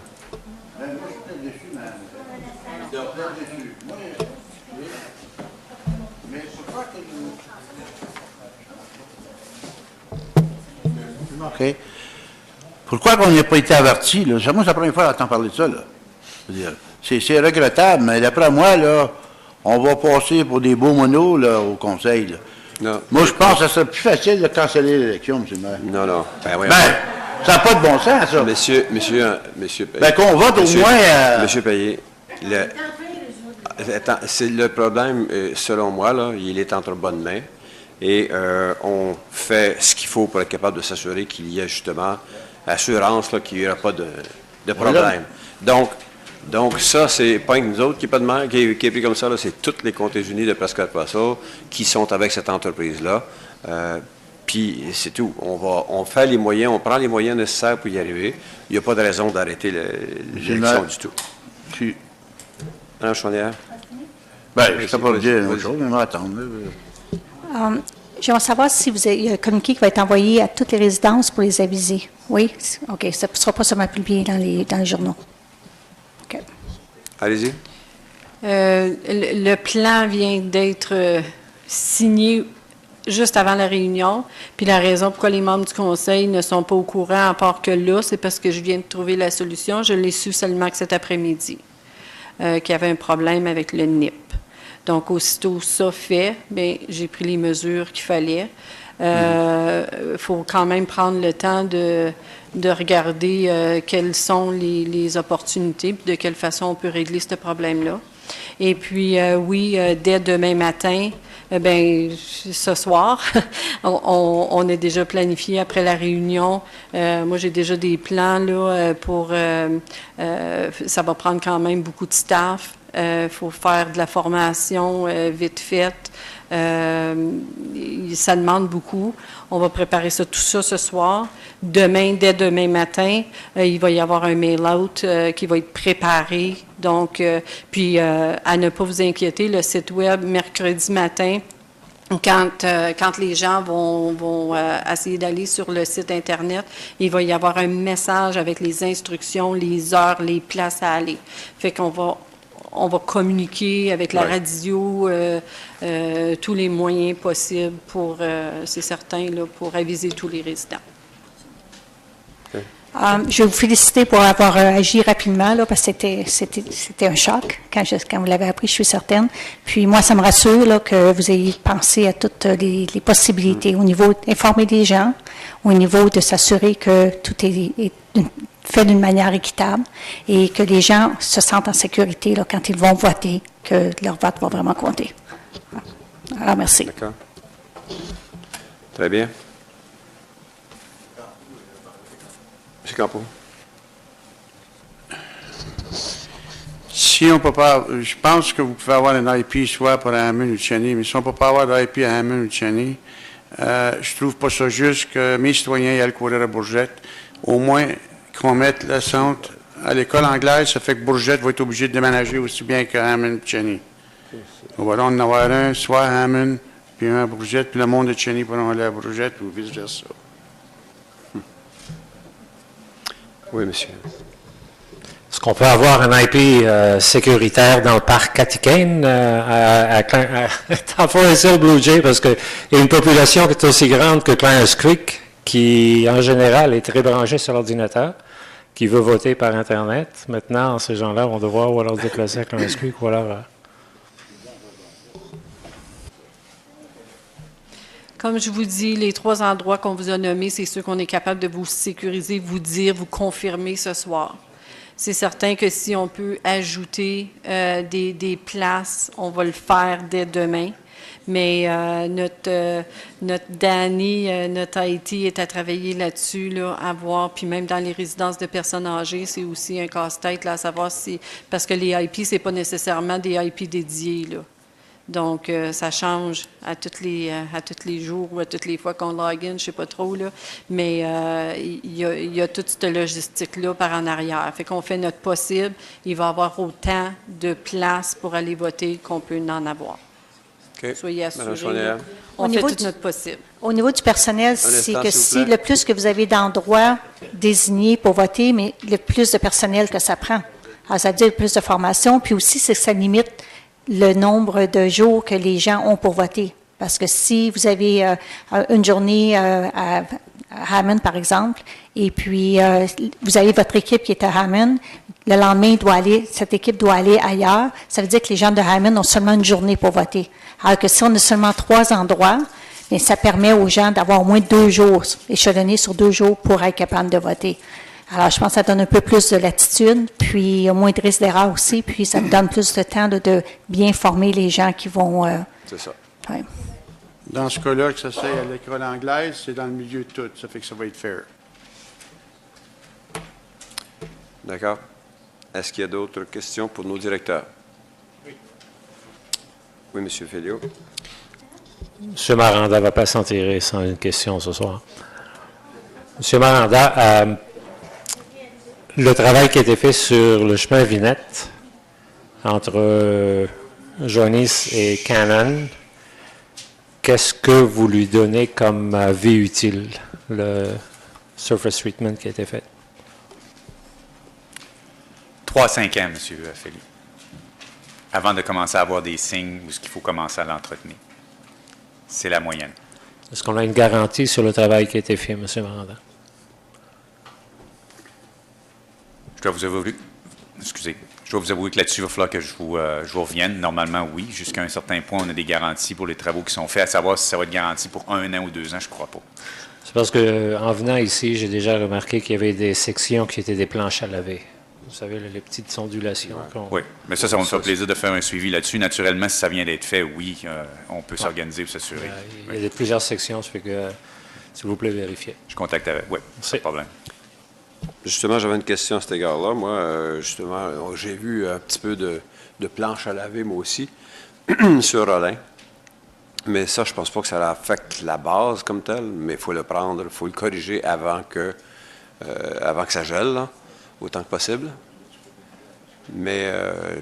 OK. Pourquoi on n'a pas été averti, là? Moi, c'est la première fois que j'entends parler de ça, là. Je veux dire, c'est regrettable, mais d'après moi, là, on va passer pour des beaux monos là, au conseil. Là. Non. Moi, je pense que ça serait plus facile de canceller l'élection, M. le maire. Non, non. Ben, ça n'a pas de bon sens, ça. Monsieur Payet. Ben, qu'on vote au moins... Monsieur Payet, c'est le problème, selon moi, là, il est entre bonnes mains. Et on fait ce qu'il faut pour être capable de s'assurer qu'il y ait justement assurance qu'il n'y aura pas de problème. Donc ça, c'est pas que nous autres qui n'est pas de maire, qui est pris comme ça, c'est tous les comtés unis de Prescott-Poisson qui sont avec cette entreprise-là. Puis c'est tout. On fait les moyens, on prend les moyens nécessaires pour y arriver. Il n'y a pas de raison d'arrêter l'élection du tout. Madame Chaudière? Ben, je ne sais pas dire une autre chose, mais on va attendre. J'aimerais savoir si vous avez un communiqué qui va être envoyé à toutes les résidences pour les aviser. Oui? OK. Ça ne sera pas seulement publié dans les journaux. OK. Allez-y. Le plan vient d'être signé juste avant la réunion. Puis la raison pourquoi les membres du conseil ne sont pas au courant, à part que là, c'est parce que je viens de trouver la solution. Je l'ai su seulement que cet après-midi, qu'il y avait un problème avec le NIP. Donc, aussitôt ça fait, bien, j'ai pris les mesures qu'il fallait. Faut quand même prendre le temps de regarder quelles sont les opportunités, puis de quelle façon on peut régler ce problème-là. Et puis, oui, dès demain matin, bien, ce soir, on est déjà planifié après la réunion. Moi, j'ai déjà des plans là pour... ça va prendre quand même beaucoup de staff. Faut faire de la formation vite faite. Ça demande beaucoup. On va préparer tout ça ce soir. Dès demain matin, il va y avoir un mail-out qui va être préparé. Donc, puis à ne pas vous inquiéter, le site web, mercredi matin, quand les gens vont essayer d'aller sur le site Internet, il va y avoir un message avec les instructions, les heures, les places à aller. Fait qu'on va communiquer avec la radio, tous les moyens possibles pour, c'est certain, là, pour aviser tous les résidents. Je vais vous féliciter pour avoir agi rapidement, là, parce que c'était un choc quand vous l'avez appris, je suis certaine. Puis moi, ça me rassure là, que vous ayez pensé à toutes les possibilités au niveau d'informer les gens, au niveau de s'assurer que tout est fait d'une manière équitable et que les gens se sentent en sécurité là, quand ils vont voter, que leur vote va vraiment compter. Alors, merci. D'accord. Très bien. M. Campeau. Si on ne peut pas, je pense que vous pouvez avoir un IP soit pour Hammond ou Cheney, mais si on ne peut pas avoir d'IP à Hammond ou Cheney, je trouve pas ça juste que mes citoyens aillent courir à Bourgette. Au moins qu'on mette le centre à l'école anglaise, ça fait que Bourgette va être obligé de déménager aussi bien que Hammond ou Cheney. On va donc en avoir un, soit à Hammond, puis un à Bourgette, puis le monde de Cheney pourra aller à Bourgette, ou vice-versa. Oui, monsieur. Est-ce qu'on peut avoir un IP sécuritaire dans le parc Catticane, dans Forest Hill Blue Jay, parce qu'il y a une population qui est aussi grande que Clarence Creek, qui, en général, est très branchée sur l'ordinateur, qui veut voter par Internet. Maintenant, ces gens-là vont devoir ou alors se déplacer à Clarence Creek ou alors... Comme je vous dis, les 3 endroits qu'on vous a nommés, c'est ceux qu'on est capable de vous sécuriser, vous dire, vous confirmer ce soir. C'est certain que si on peut ajouter des places, on va le faire dès demain. Mais notre Danny, notre IT est à travailler là-dessus, là, à voir. Puis même dans les résidences de personnes âgées, c'est aussi un casse-tête, là, à savoir si... Parce que les IP, c'est pas nécessairement des IP dédiés, là. Donc, ça change à tous les jours ou à toutes les fois qu'on log in, je ne sais pas trop, là. Mais il y a toute cette logistique-là par en arrière. Fait qu'on fait notre possible. Il va y avoir autant de places pour aller voter qu'on peut en avoir. Okay. Soyez assurés. On fait tout notre possible. Au niveau du personnel, c'est que si le plus que vous avez d'endroits désignés pour voter, mais le plus de personnel que ça prend. Alors, ça veut dire plus de formation, puis aussi, c'est que ça limite le nombre de jours que les gens ont pour voter. Parce que si vous avez une journée à Hammond, par exemple, et puis vous avez votre équipe qui est à Hammond. Le lendemain, cette équipe doit aller ailleurs. Ça veut dire que les gens de Hammond ont seulement une journée pour voter. Alors que si on a seulement 3 endroits, bien, ça permet aux gens d'avoir au moins 2 jours, échelonnés sur 2 jours pour être capable de voter. Alors, je pense que ça donne un peu plus de latitude, puis moins de risque d'erreur aussi, puis ça me donne plus de temps de bien former les gens qui vont... C'est ça. Ouais. Dans ce cas-là, que ça soit à l'école anglaise, c'est dans le milieu de tout. Ça fait que ça va être fair. D'accord. Est-ce qu'il y a d'autres questions pour nos directeurs? Oui, M. Félio. M. Maranda ne va pas s'en tirer sans une question ce soir. M. Maranda, le travail qui a été fait sur le chemin Vinette entre Joannis et Cannon, qu'est-ce que vous lui donnez comme vie utile, le surface treatment qui a été fait? 3 à 5 ans, M. Félix, avant de commencer à avoir des signes où il faut commencer à l'entretenir. C'est la moyenne. Est-ce qu'on a une garantie sur le travail qui a été fait, M. Maranda? Je dois vous avouer que là-dessus, il va falloir que je vous revienne. Normalement, oui. Jusqu'à un certain point, on a des garanties pour les travaux qui sont faits. À savoir si ça va être garanti pour 1 an ou 2 ans, je ne crois pas. C'est parce qu'en venant ici, j'ai déjà remarqué qu'il y avait des sections qui étaient des planches à laver. Vous savez, les petites ondulations. Oui, mais ça va me faire plaisir de faire un suivi là-dessus. Naturellement, si ça vient d'être fait, oui, on peut s'organiser pour s'assurer. Il y a plusieurs sections, ça fait que, s'il vous plaît, vérifiez. Je contacte avec. Oui, pas de problème. Justement, j'avais une question à cet égard-là. Moi, justement, j'ai vu un petit peu de planche à laver, moi aussi, sur Rollin. Mais ça, je pense pas que ça affecte la base comme telle, mais il faut le prendre, il faut le corriger avant que ça gèle, là, autant que possible. Mais,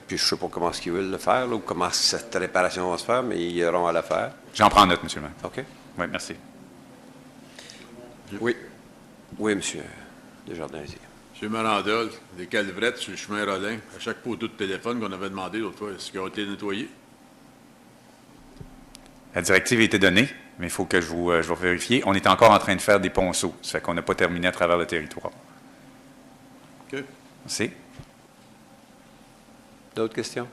puis je ne sais pas comment est-ce qu'ils veulent le faire, là, ou comment cette réparation va se faire, mais ils auront à la faire. J'en prends note, M. le maire. OK. Oui, merci. Oui. Oui, M. Desjardins-y. M. Maranda, des calvrettes sur le chemin Rollin, à chaque poteau de téléphone qu'on avait demandé l'autre fois, est-ce qu'ils ont été nettoyés? La directive a été donnée, mais il faut que je vais vérifier. On est encore en train de faire des ponceaux. Ça fait qu'on n'a pas terminé à travers le territoire. OK. Merci. D'autres questions?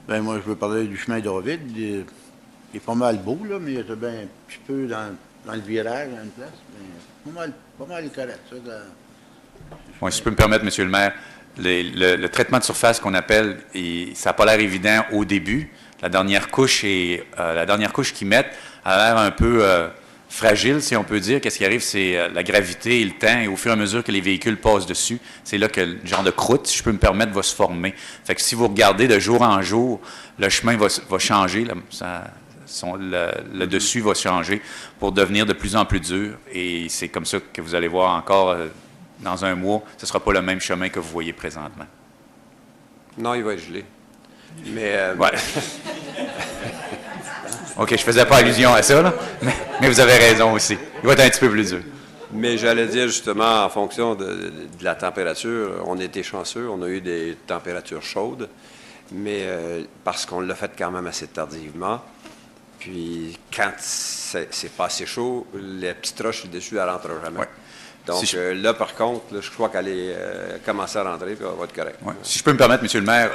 Bien, moi, je veux parler du chemin d'Ovid. Il est pas mal beau, là, mais il est bien un petit peu dans le virage, à une place. Mais pas mal correct, ça. Oui, si je peux me permettre, M. le maire, le traitement de surface qu'on appelle, ça n'a pas l'air évident au début. La dernière couche qu'ils mettent a l'air un peu fragile, si on peut dire. Qu'est-ce qui arrive, c'est la gravité et le temps, et au fur et à mesure que les véhicules passent dessus, c'est là que le genre de croûte, si je peux me permettre, va se former. Fait que si vous regardez de jour en jour, le chemin va changer, le dessus va changer pour devenir de plus en plus dur, et c'est comme ça que vous allez voir encore dans un mois, ce ne sera pas le même chemin que vous voyez présentement. Non, il va être gelé. Mais... Ouais. OK, je ne faisais pas allusion à ça, là, mais vous avez raison aussi. Il va être un petit peu plus dur. Mais j'allais dire justement, en fonction de la température, on était chanceux, on a eu des températures chaudes, mais parce qu'on l'a fait quand même assez tardivement. Puis quand c'est pas assez chaud, les petites roches dessus, elles ne rentrent jamais. Ouais. Donc là, par contre, là, je crois qu'elle est commencé à rentrer, puis elle va être correcte. Ouais. Si je peux me permettre, M. le maire,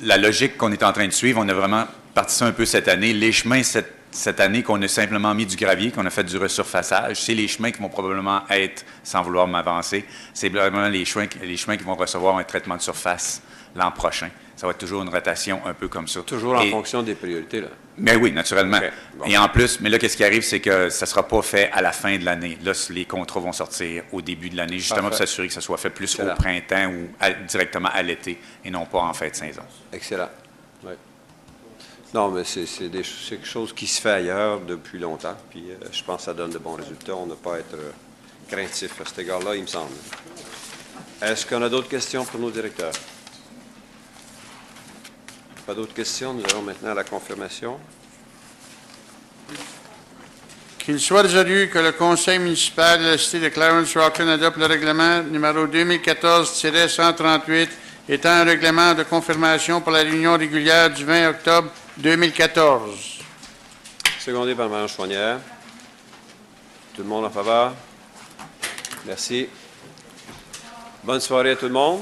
la logique qu'on est en train de suivre, on a vraiment parti ça un peu cette année. Les chemins, cette année, qu'on a simplement mis du gravier, qu'on a fait du resurfaçage, c'est les chemins qui vont probablement être, sans vouloir m'avancer, c'est vraiment les chemins qui vont recevoir un traitement de surface l'an prochain. Ça va être toujours une rotation un peu comme ça. Toujours en fonction des priorités, là. Mais oui, naturellement. Okay. Bon. Et en plus, mais là, qu'est-ce qui arrive, c'est que ça ne sera pas fait à la fin de l'année. Là, les contrats vont sortir au début de l'année, justement pour s'assurer que ça soit fait plus au printemps ou directement à l'été et non pas en fin de saison. Excellent. Ouais. Non, mais c'est quelque chose qui se fait ailleurs depuis longtemps, puis je pense que ça donne de bons résultats. On n'a pas à être craintif à cet égard-là, il me semble. Est-ce qu'on a d'autres questions pour nos directeurs? Pas d'autres questions? Nous allons maintenant à la confirmation. Qu'il soit résolu que le Conseil municipal de la Cité de Clarence-Rockland adopte le règlement numéro 2014-138 étant un règlement de confirmation pour la réunion régulière du 20 octobre 2014. Secondé par Mme Chouanière. Tout le monde en faveur? Merci. Bonne soirée à tout le monde.